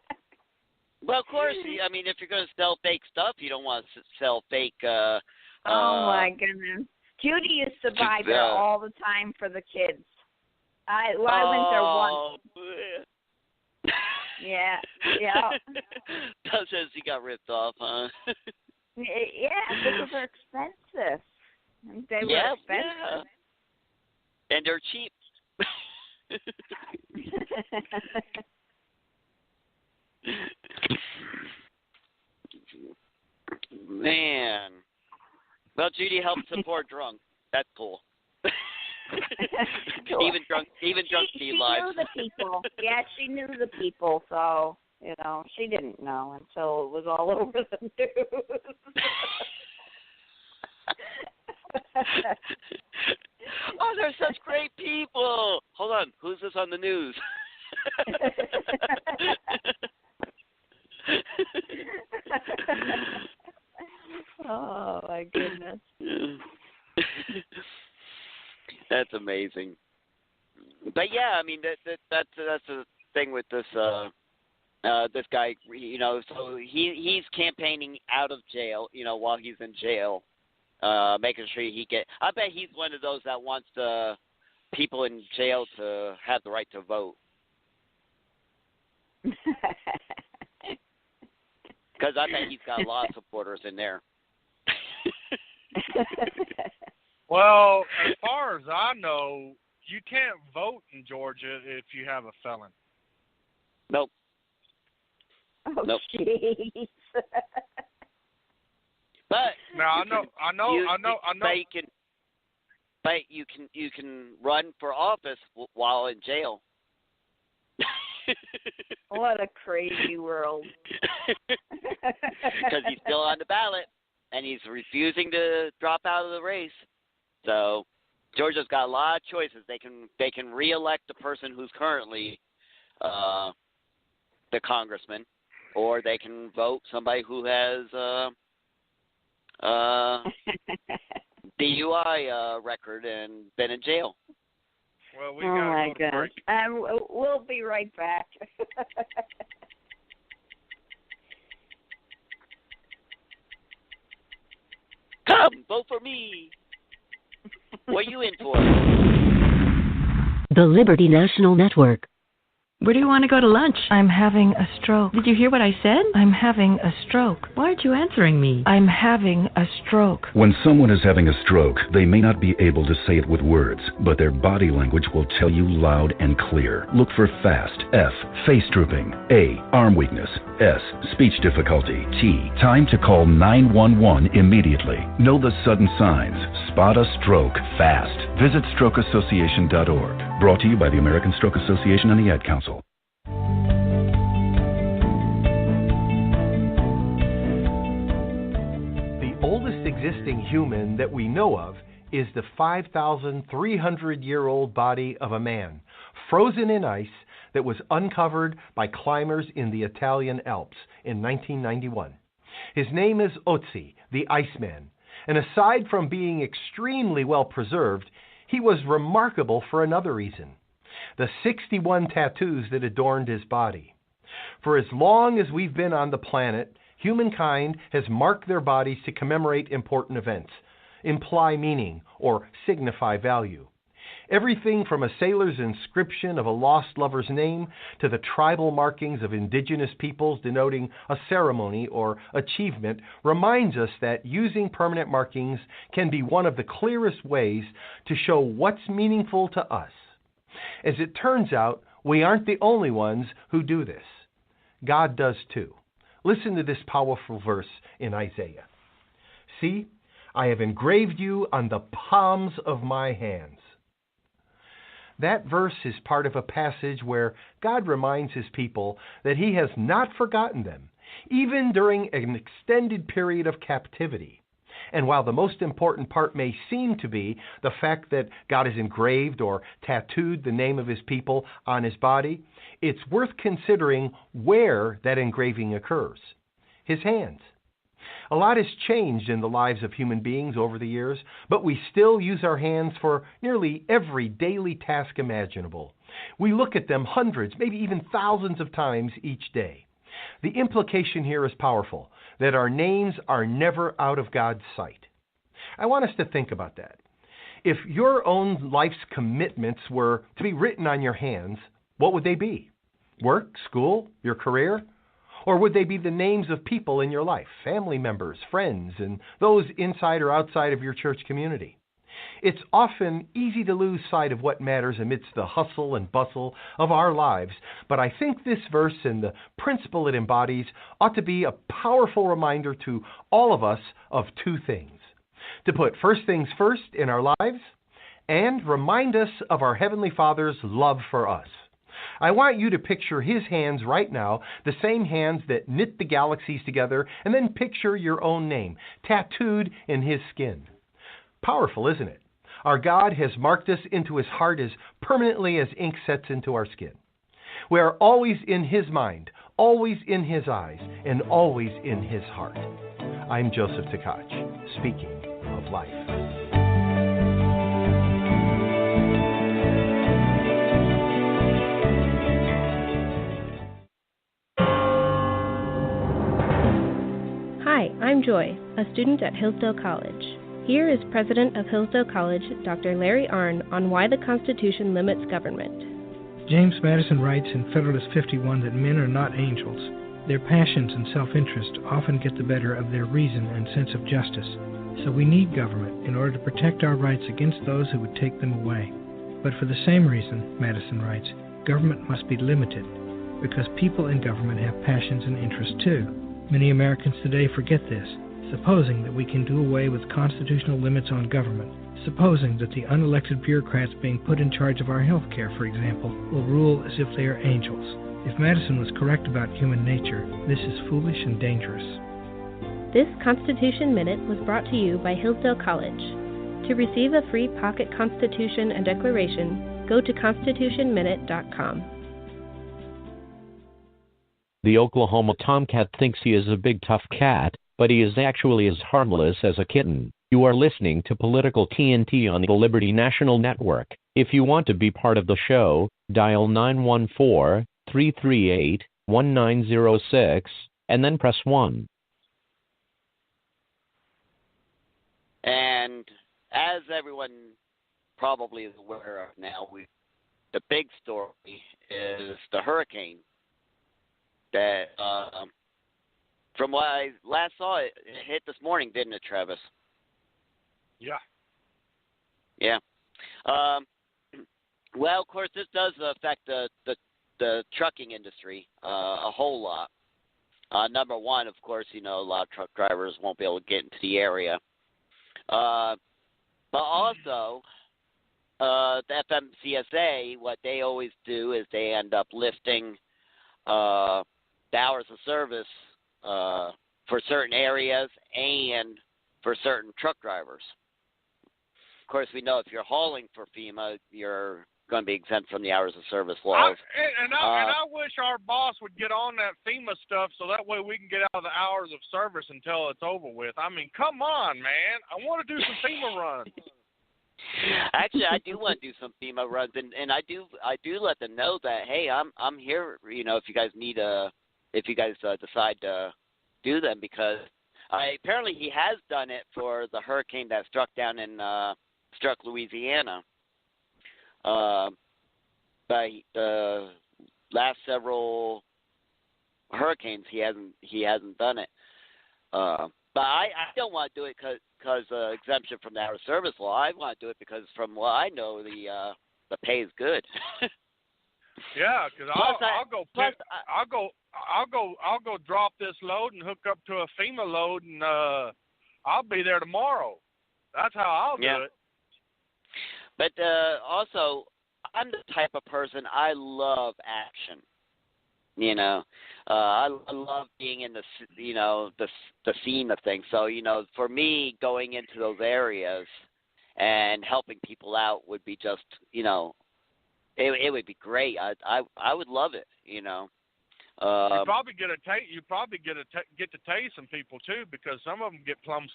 Well, of course. If you're going to sell fake stuff, you don't want to sell fake. Oh my goodness. Judy used to buy there all the time for the kids. I went there once. Yeah. Says he got ripped off, huh? Yeah, because they're expensive. They were expensive. And they're cheap. Man. Well, Judy helped support drunk. That's cool. Even drunk she lives. Knew the people. Yeah, she knew the people, so she didn't know until it was all over the news. Oh, they're such great people. Hold on, who's this on the news? Oh my goodness. That's amazing. But yeah, that's the thing with this this guy. So he's campaigning out of jail. While he's in jail, making sure he get. I bet he's one of those that wants the people in jail to have the right to vote. Because I bet he's got a lot of supporters in there. Well, as far as I know, you can't vote in Georgia if you have a felon. Nope. Oh, nope. Jeez. But now I know. They can But you can run for office while in jail. What a crazy world. Because he's still on the ballot, and he's refusing to drop out of the race. So Georgia's got a lot of choices. They can reelect the person who's currently the congressman, or they can vote somebody who has DUI record and been in jail. Well, we oh my got to gosh. We'll be right back. Come, vote for me. What are you in for? The Liberty National Network. Where do you want to go to lunch? I'm having a stroke. Did you hear what I said? I'm having a stroke. Why aren't you answering me? I'm having a stroke. When someone is having a stroke, they may not be able to say it with words, but their body language will tell you loud and clear. Look for FAST. F. Face drooping. A. Arm weakness. S. Speech difficulty. T. Time to call 911 immediately. Know the sudden signs. Spot a stroke fast. Visit strokeassociation.org. Brought to you by the American Stroke Association and the Ad Council. The oldest existing human that we know of is the 5,300-year-old body of a man, frozen in ice, that was uncovered by climbers in the Italian Alps in 1991. His name is Ötzi, the Iceman, and aside from being extremely well preserved, he was remarkable for another reason: the 61 tattoos that adorned his body. For as long as we've been on the planet, humankind has marked their bodies to commemorate important events, imply meaning, or signify value. Everything from a sailor's inscription of a lost lover's name to the tribal markings of indigenous peoples denoting a ceremony or achievement reminds us that using permanent markings can be one of the clearest ways to show what's meaningful to us. As it turns out, we aren't the only ones who do this. God does too. Listen to this powerful verse in Isaiah. See, I have engraved you on the palms of my hands. That verse is part of a passage where God reminds his people that he has not forgotten them, even during an extended period of captivity. And while the most important part may seem to be the fact that God has engraved or tattooed the name of his people on his body, it's worth considering where that engraving occurs: his hands. A lot has changed in the lives of human beings over the years, but we still use our hands for nearly every daily task imaginable. We look at them hundreds, maybe even thousands of times each day. The implication here is powerful, that our names are never out of God's sight. I want us to think about that. If your own life's commitments were to be written on your hands, what would they be? Work, school, your career? Or would they be the names of people in your life, family members, friends, and those inside or outside of your church community? It's often easy to lose sight of what matters amidst the hustle and bustle of our lives, but I think this verse and the principle it embodies ought to be a powerful reminder to all of us of two things: to put first things first in our lives, and remind us of our Heavenly Father's love for us. I want you to picture his hands right now, the same hands that knit the galaxies together, and then picture your own name, tattooed in his skin. Powerful, isn't it? Our God has marked us into his heart as permanently as ink sets into our skin. We are always in his mind, always in his eyes, and always in his heart. I'm Joseph Tkach, speaking of life. Hi, I'm Joy, a student at Hillsdale College. Here is President of Hillsdale College, Dr. Larry Arnn, on why the Constitution limits government. James Madison writes in Federalist 51 that men are not angels. Their passions and self-interest often get the better of their reason and sense of justice. So we need government in order to protect our rights against those who would take them away. But for the same reason, Madison writes, government must be limited, because people in government have passions and interests too. Many Americans today forget this, supposing that we can do away with constitutional limits on government Supposing that the unelected bureaucrats being put in charge of our health care, for example, will rule as if they are angels. If Madison was correct about human nature, this is foolish and dangerous. This Constitution Minute was brought to you by Hillsdale College. To receive a free pocket Constitution and Declaration, go to constitutionminute.com. The Oklahoma Tomcat thinks he is a big tough cat, but he is actually as harmless as a kitten. You are listening to Political TNT on the Liberty National Network. If you want to be part of the show, dial 914-338-1906 and then press 1. And as everyone probably is aware of now, the big story is the hurricane that, from what I last saw, it hit this morning, didn't it, Travis? Yeah. Yeah. Well, of course, this does affect the trucking industry a whole lot. Number one, of course, a lot of truck drivers won't be able to get into the area. But also, the FMCSA, what they always do is they end up lifting the hours of service for certain areas and for certain truck drivers. Of course, we know if you're hauling for FEMA, you're going to be exempt from the hours of service laws. I wish our boss would get on that FEMA stuff so that way we can get out of the hours of service until it's over with. I mean, come on, man. I want to do some FEMA runs. Actually, I do want to do some FEMA runs, and I do let them know that, hey, I'm here. If you guys need if you guys decide to do them, because apparently he has done it for the hurricane that struck Louisiana. By the last several hurricanes, he hasn't done it. But I don't want to do it because exemption from the hour of service law. I want to do it because, from what I know, the pay is good. Yeah, because I'll go drop this load and hook up to a FEMA load, and I'll be there tomorrow. That's how I'll do it. But also, I'm the type of person, I love action. I love being in the scene of things. So, for me, going into those areas and helping people out would be just, it would be great. I would love it. You probably get to tase some people too, because some of them get plumb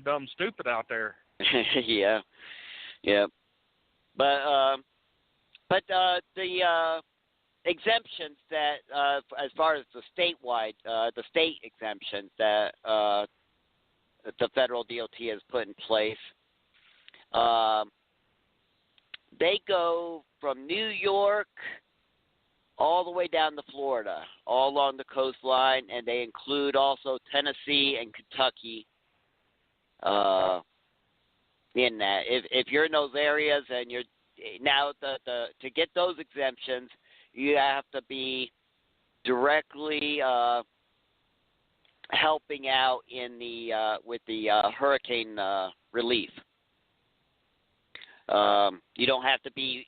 dumb stupid out there. Yeah. But the exemptions that, as far as the state exemptions that the federal DOT has put in place, they go from New York all the way down to Florida, all along the coastline, and they include also Tennessee and Kentucky in that. If you're in those areas and you're now to get those exemptions, you have to be directly helping out in with the hurricane relief. You don't have to be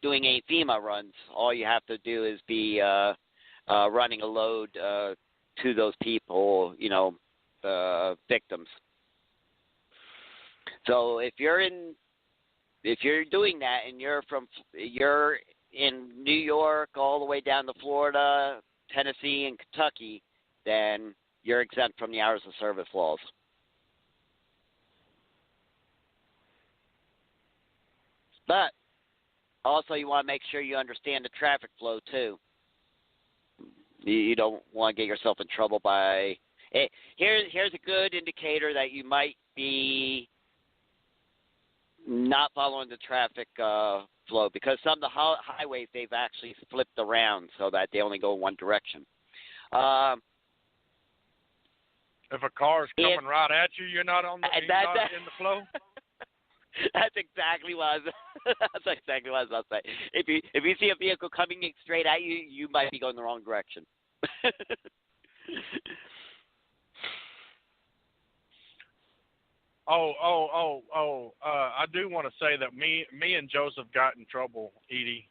doing any FEMA runs. All you have to do is be running a load to those people, victims. So if you're doing that and you're in New York all the way down to Florida, Tennessee, and Kentucky, then you're exempt from the hours of service laws. But also you want to make sure you understand the traffic flow too. You don't want to get yourself in trouble by here's a good indicator that you might be not following the traffic flow, because some of the highways, they've actually flipped around so that they only go in one direction. If a car's coming right at you, you're not in the flow. That's exactly what I was about to say. If you see a vehicle coming straight at you, you might be going the wrong direction. I do want to say that me and Joseph got in trouble, Edie.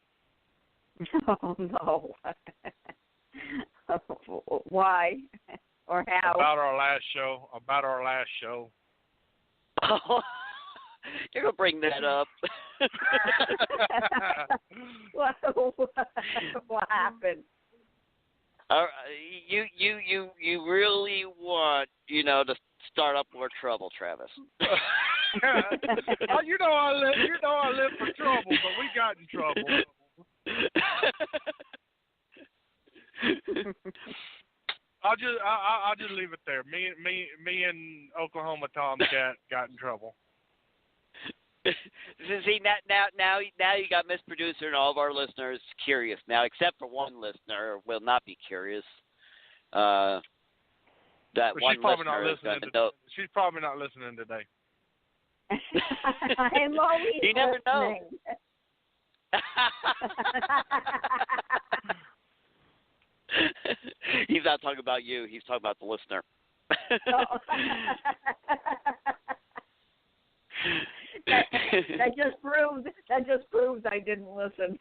Oh, no. Why? Or how? About our last show. Oh, you're going to bring that up. What happened? You really want, to start up more trouble, Travis. Oh, you know I live for trouble, but we got in trouble. I'll just leave it there. Me and Oklahoma Tomcat got in trouble. See, now you got Miss Producer and all of our listeners curious now, except for one listener will not be curious. That one listener is going to know. She's probably not listening today. I'm always you never know. He's not talking about you. He's talking about the listener. That just proves I didn't listen.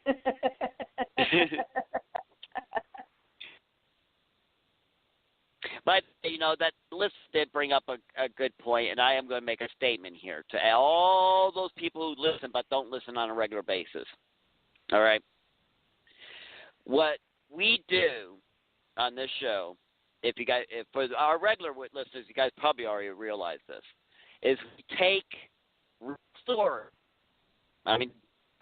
But, that list did bring up a good point, and I am going to make a statement here to all those people who listen but don't listen on a regular basis. All right? What we do on this show, if for our regular listeners, you guys probably already realize this, is we take real stories. I mean,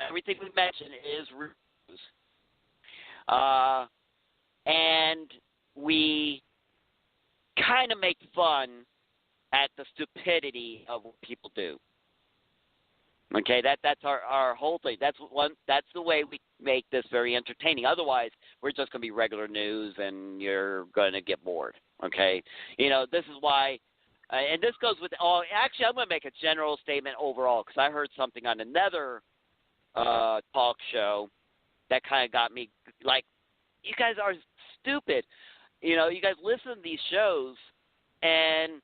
everything we mention is real news. And we kind of make fun at the stupidity of what people do. Okay, that's our whole thing. That's the way we make this very entertaining. Otherwise, we're just going to be regular news, and you're going to get bored. Okay, this is why, and this goes with all. Actually, I'm going to make a general statement overall because I heard something on another talk show that kind of got me like, you guys are stupid. You guys listen to these shows, and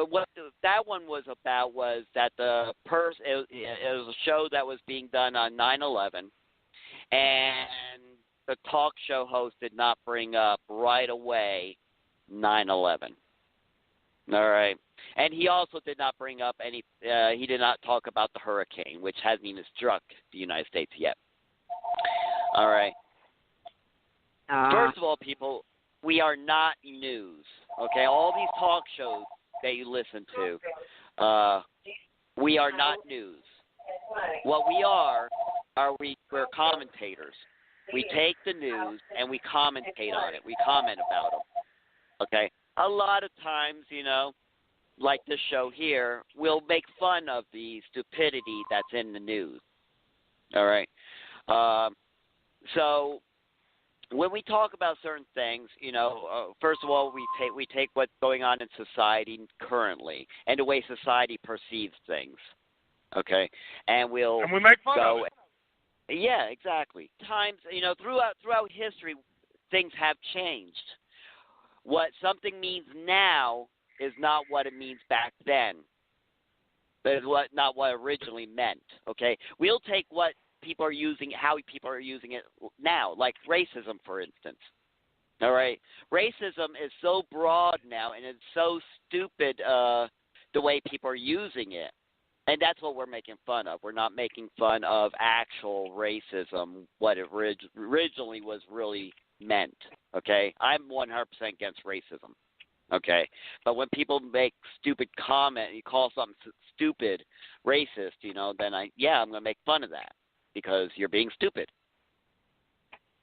what that one was about was that it was a show that was being done on 9/11, and the talk show host did not bring up right away 9/11. All right, and he also did not bring up he did not talk about the hurricane, which hasn't even struck the United States yet. All right. First of all, people, we are not news. Okay, all these talk shows that you listen to, we are not news. What we are we're commentators. We take the news and we commentate on it. We comment about them. Okay, a lot of times, like this show here, we'll make fun of the stupidity that's in the news. All right, so when we talk about certain things, first of all, we take what's going on in society currently and the way society perceives things, okay, and we make fun of it. Yeah, exactly. Times, throughout history, things have changed. What something means now is not what it means back then. That is not what it originally meant. Okay, we'll take what people are using, how people are using it now, like racism, for instance. All right, racism is so broad now, and it's so stupid the way people are using it, and that's what we're making fun of. We're not making fun of actual racism, what it originally was really meant. Okay, I'm 100% against racism. Okay, but when people make stupid comment, you call something stupid racist, then I'm going to make fun of that. Because you're being stupid.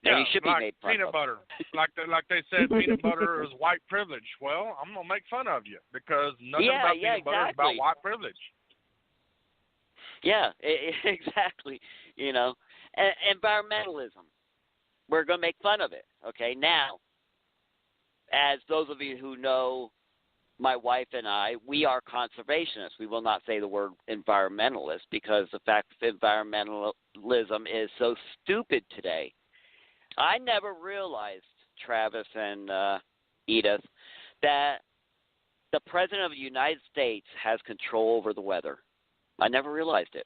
Yeah, and you should like be made fun peanut of. butter. Like they said, peanut butter is white privilege. Well, I'm going to make fun of you because nothing about peanut butter is about white privilege. Yeah, exactly. Environmentalism. We're going to make fun of it. Okay, now, as those of you who know my wife and I, we are conservationists. We will not say the word environmentalist because the fact that environmentalism is so stupid today. I never realized, Travis and Edith, that the President of the United States has control over the weather. I never realized it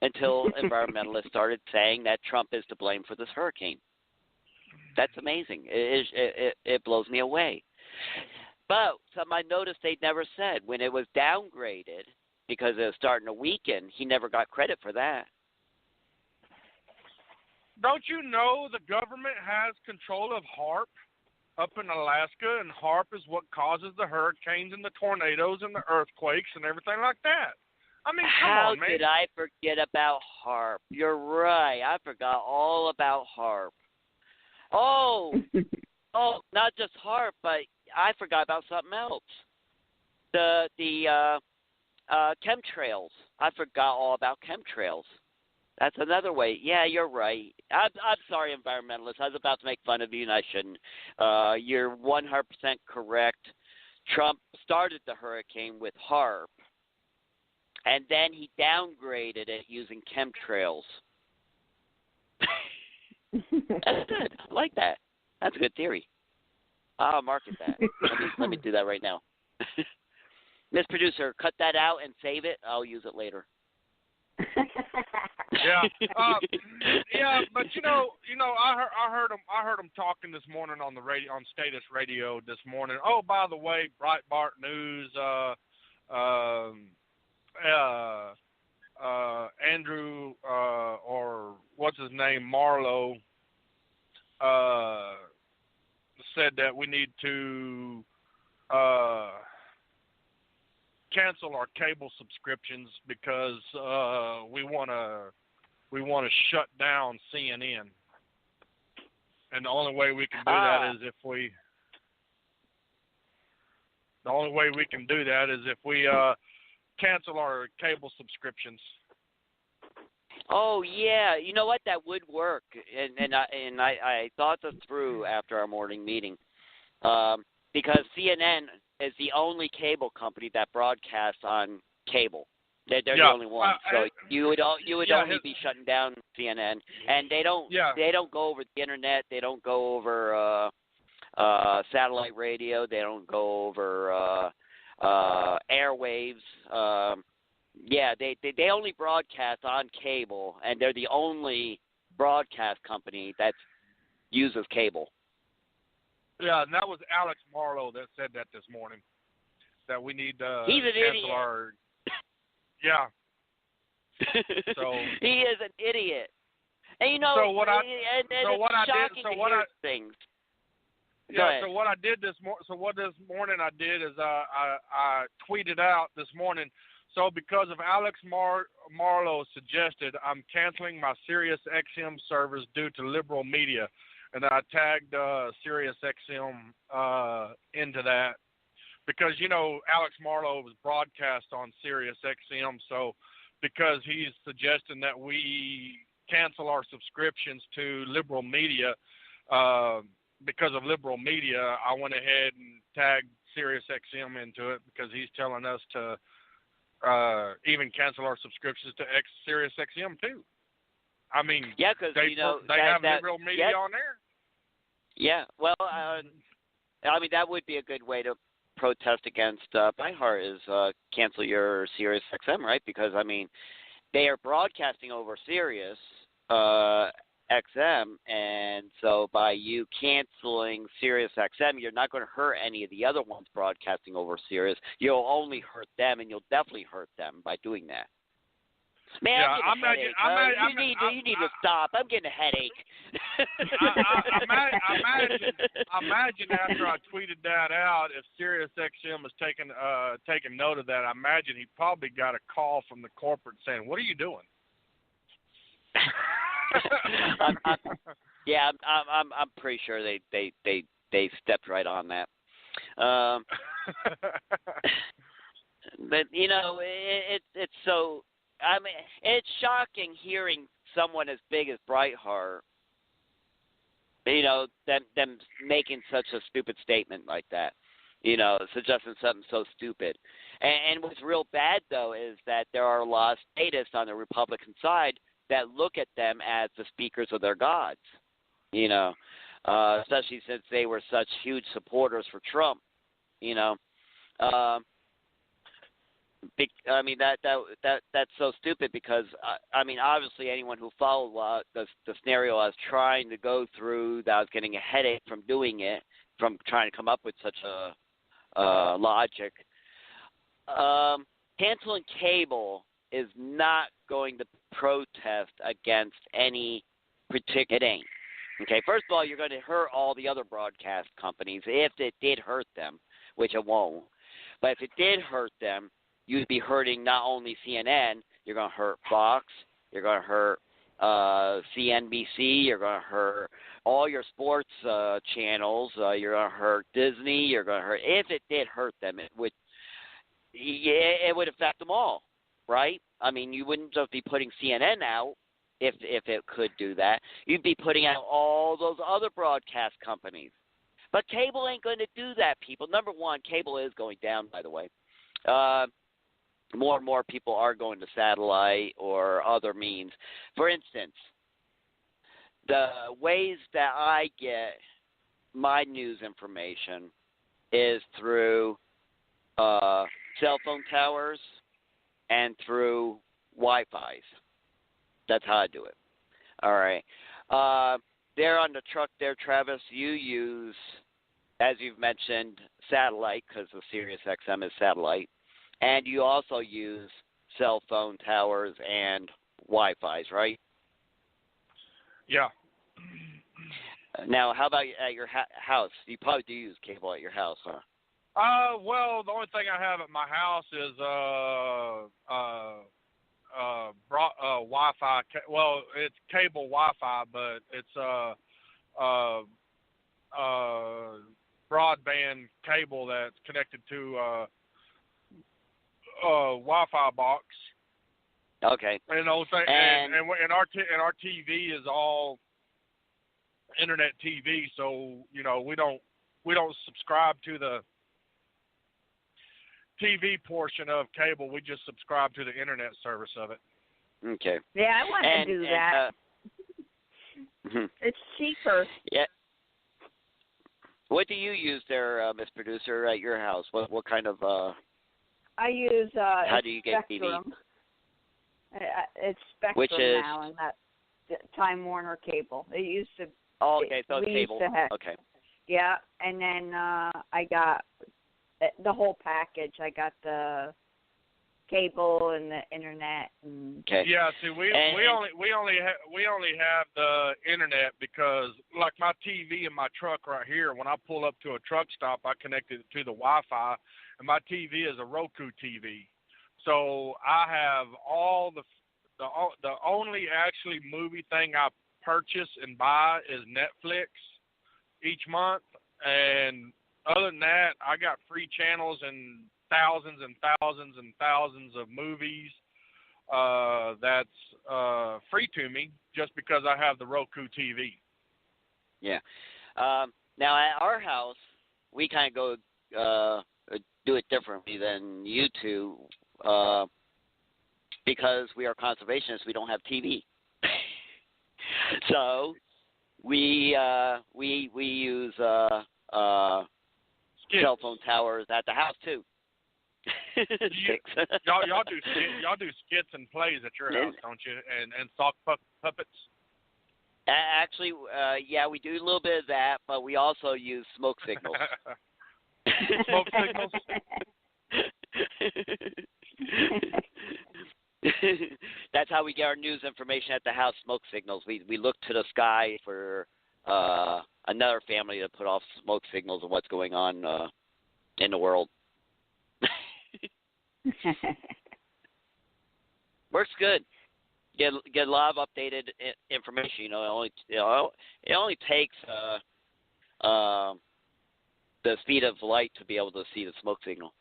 until environmentalists started saying that Trump is to blame for this hurricane. That's amazing. It blows me away. But something I noticed they never said, when it was downgraded because it was starting to weaken, he never got credit for that. Don't you know the government has control of HARP up in Alaska, and HARP is what causes the hurricanes and the tornadoes and the earthquakes and everything like that? I mean, come on, man. How did I forget about HARP? You're right. I forgot all about HARP. Oh, not just HARP, but I forgot about something else. The chemtrails. I forgot all about chemtrails. That's another way. Yeah, you're right. I'm sorry, environmentalists. I was about to make fun of you, and I shouldn't. You're 100% correct. Trump started the hurricane with HARP, and then he downgraded it using chemtrails. That's good. I like that. That's a good theory. I'll market that. Let me do that right now. Miss Producer, cut that out and save it. I'll use it later. Yeah, but you know, I heard him talking this morning on the radio, on Status Radio this morning. Oh, by the way, Breitbart News, Andrew or what's his name, Marlowe, said that we need to cancel our cable subscriptions because we want to shut down CNN, and the only way we can do that is if we cancel our cable subscriptions. Oh yeah, you know what? That would work, and I thought this through after our morning meeting, because CNN is the only cable company that broadcasts on cable. They're the only one. So you would only be shutting down CNN, and they don't go over the internet. They don't go over satellite radio. They don't go over airwaves. They only broadcast on cable, and they're the only broadcast company that uses cable. Yeah, and that was Alex Marlowe that said that this morning, that we need to He's an cancel idiot. our... Yeah. So he is an idiot. And you know, it's shocking to hear things. Yeah, so what I did this morning I did is I tweeted out this morning, so because of Alex Marlowe suggested, I'm canceling my Sirius XM service due to liberal media. And I tagged Sirius XM into that because, you know, Alex Marlowe was broadcast on Sirius XM. So because he's suggesting that we cancel our subscriptions to liberal media, because of liberal media, I went ahead and tagged Sirius XM into it because he's telling us to even cancel our subscriptions to Sirius XM too. I mean, yeah, because they have liberal media on there. Yeah, well, I mean, that would be a good way to protest against Breitbart is cancel your Sirius XM, right? Because, I mean, they are broadcasting over Sirius XM, and so by you canceling Sirius XM, you're not going to hurt any of the other ones broadcasting over Sirius. You'll only hurt them, and you'll definitely hurt them by doing that. Man, yeah, I'm getting a headache. You need to stop. I'm getting a headache. Imagine after I tweeted that out, if Sirius XM was taking note of that, I imagine he probably got a call from the corporate saying, "What are you doing?" I'm pretty sure they stepped right on that. But you know, it's so. I mean, it's shocking hearing someone as big as Breitbart, you know, them making such a stupid statement like that, you know, suggesting something so stupid. And what's real bad, though, is that there are a lot of statists on the Republican side that look at them as the speakers of their gods, you know, especially since they were such huge supporters for Trump, you know. I mean that's so stupid because I mean obviously anyone who followed the scenario I was trying to go through, that I was getting a headache from doing it, from trying to come up with such a logic. Canceling cable is not going to protest against any particular thing. Okay, first of all, you're going to hurt all the other broadcast companies if it did hurt them, which it won't. But if it did hurt them, you'd be hurting not only CNN, you're going to hurt Fox, you're going to hurt CNBC, you're going to hurt all your sports channels, you're going to hurt Disney, you're going to hurt. If it did hurt them, it would affect them all, right? I mean, you wouldn't just be putting CNN out if it could do that. You'd be putting out all those other broadcast companies. But cable ain't going to do that, people. Number one, cable is going down, by the way. More and more people are going to satellite or other means. For instance, the ways that I get my news information is through cell phone towers and through Wi-Fi's. That's how I do it. All right. There on the truck there, Travis, you use, as you've mentioned, satellite because the Sirius XM is satellite. And you also use cell phone towers and Wi-Fi's, right? Yeah. Now, how about at your house? You probably do use cable at your house, huh? Well, the only thing I have at my house is Wi-Fi. Well, it's cable Wi-Fi, but it's broadband cable that's connected to Wi-Fi box. Okay. And our TV is all internet TV, so we don't subscribe to the TV portion of cable. We just subscribe to the internet service of it. Okay. Yeah, I want to do that. It's cheaper. Yeah. What do you use there, Miss Producer, at your house? What kind of I use how do you get Spectrum. TV? It's Spectrum Which is now, and that Time Warner cable. It used to. Oh, okay, so it's we cable. Used to have, okay. Yeah, and then I got the whole package. I got the cable and the internet. And okay. Yeah, see, we only have the internet because, like my TV in my truck right here, when I pull up to a truck stop, I connect it to the Wi-Fi, and my TV is a Roku TV. So I have all the only actually movie thing I purchase and buy is Netflix each month, and other than that, I got free channels and thousands and thousands and thousands of movies that's free to me just because I have the Roku TV. Yeah. Now at our house, we kind of go do it differently than you two because we are conservationists. We don't have TV, so we use cell phone towers at the house too. Y'all do skits and plays at your house, don't you? And sock puppets. Actually, yeah, we do a little bit of that, but we also use smoke signals. Smoke signals. That's how we get our news information at the house. Smoke signals. We look to the sky for another family to put off smoke signals of what's going on in the world. Works good. Get a lot of updated information. It only takes the speed of light to be able to see the smoke signal.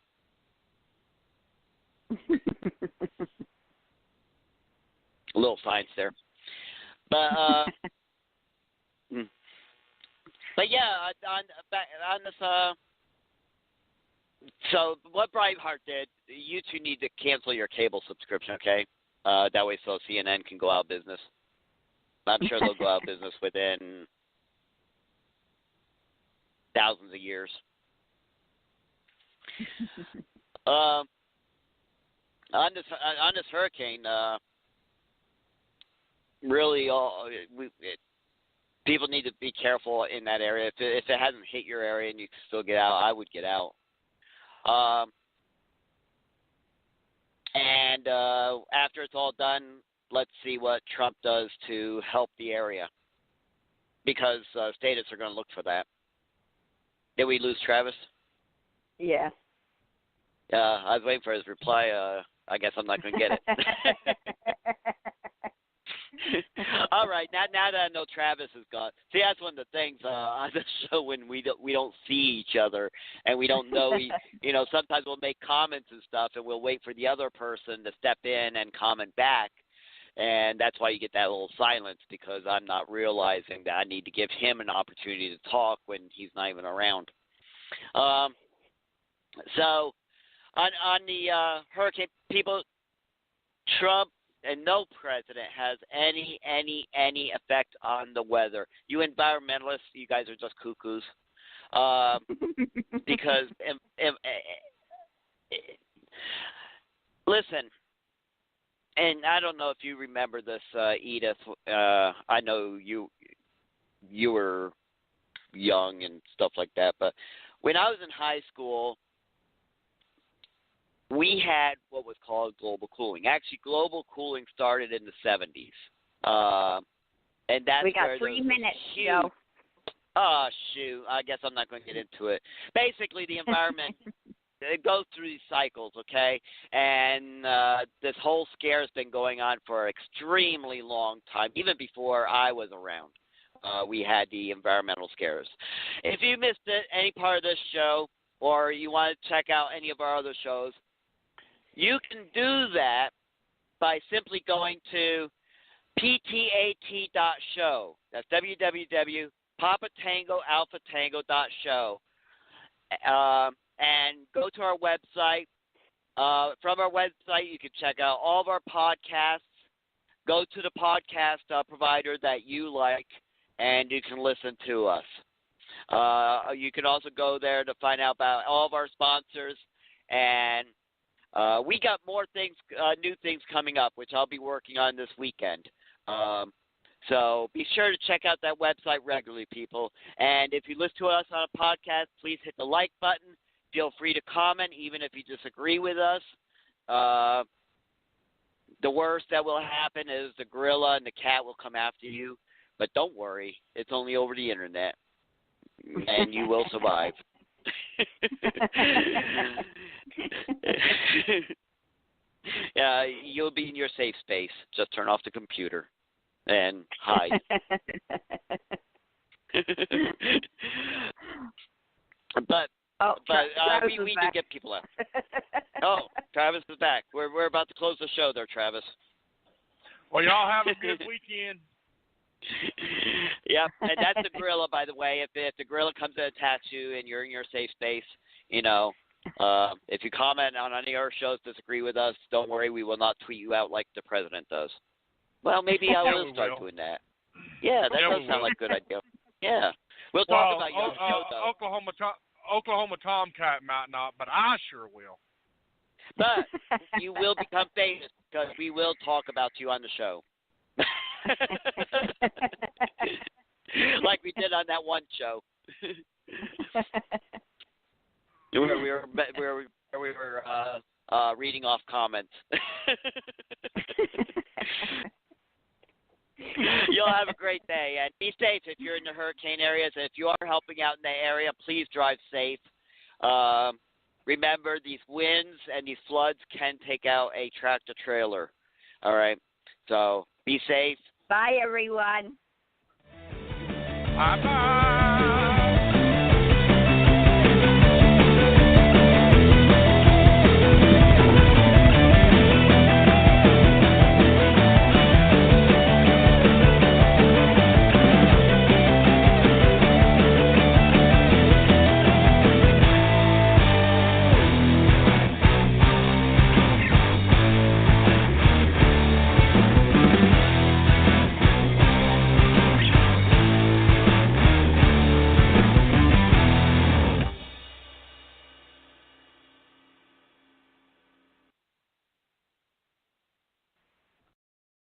A little science there, but yeah, on this. So what Braveheart did, you two need to cancel your cable subscription, okay? That way, so CNN can go out of business. I'm sure they'll go out of business within thousands of years. On this hurricane, really, people need to be careful in that area. If it hasn't hit your area and you can still get out, I would get out. And after it's all done, let's see what Trump does to help the area, because statists are going to look for that. Did we lose Travis? Yeah. I was waiting for his reply. I guess I'm not going to get it. All right, now that I know Travis is gone. See, that's one of the things on the show when we don't see each other and we don't know. Sometimes we'll make comments and stuff, and we'll wait for the other person to step in and comment back, and that's why you get that little silence, because I'm not realizing that I need to give him an opportunity to talk when he's not even around. So on the hurricane, people, Trump and no president has any effect on the weather. You environmentalists, you guys are just cuckoos. Because listen, and I don't know if you remember this, Edith. I know you were young and stuff like that, but when I was in high school, we had what was called global cooling. Actually, global cooling started in the 70s. And that's we got where 3 minutes, huge, Joe. Oh, shoot. I guess I'm not going to get into it. Basically, the environment, it goes through these cycles, okay? And this whole scare has been going on for an extremely long time, even before I was around. We had the environmental scares. If you missed any part of this show, or you want to check out any of our other shows, you can do that by simply going to ptat.show. That's www.papatangoalphatango.show. And go to our website. From our website, you can check out all of our podcasts. Go to the podcast provider that you like, and you can listen to us. You can also go there to find out about all of our sponsors, and we got more things, new things coming up, which I'll be working on this weekend. So be sure to check out that website regularly, people. And if you listen to us on a podcast, please hit the like button. Feel free to comment, even if you disagree with us. The worst that will happen is the gorilla and the cat will come after you. But don't worry, it's only over the internet, and you will survive. You'll be in your safe space. Just turn off the computer and hide. But we do get people out. Oh, Travis is back. We're about to close the show there, Travis. Well, y'all have a good weekend. Yep, and that's the gorilla, by the way. If the gorilla comes and attacks you and you're in your safe space, if you comment on any of our shows, disagree with us, don't worry, we will not tweet you out like the president does. Well, maybe I will start doing that. Yeah, that does sound like a good idea. Yeah. We'll talk about you on the show, though. Oklahoma Tomcat might not, but I sure will. But you will become famous because we will talk about you on the show. Like we did on that one show. where we were reading off comments. You'll have a great day, and be safe if you're in the hurricane areas. And if you are helping out in the area, please drive safe. Remember, these winds and these floods can take out a tractor trailer. All right, so be safe. Bye, everyone. Bye-bye.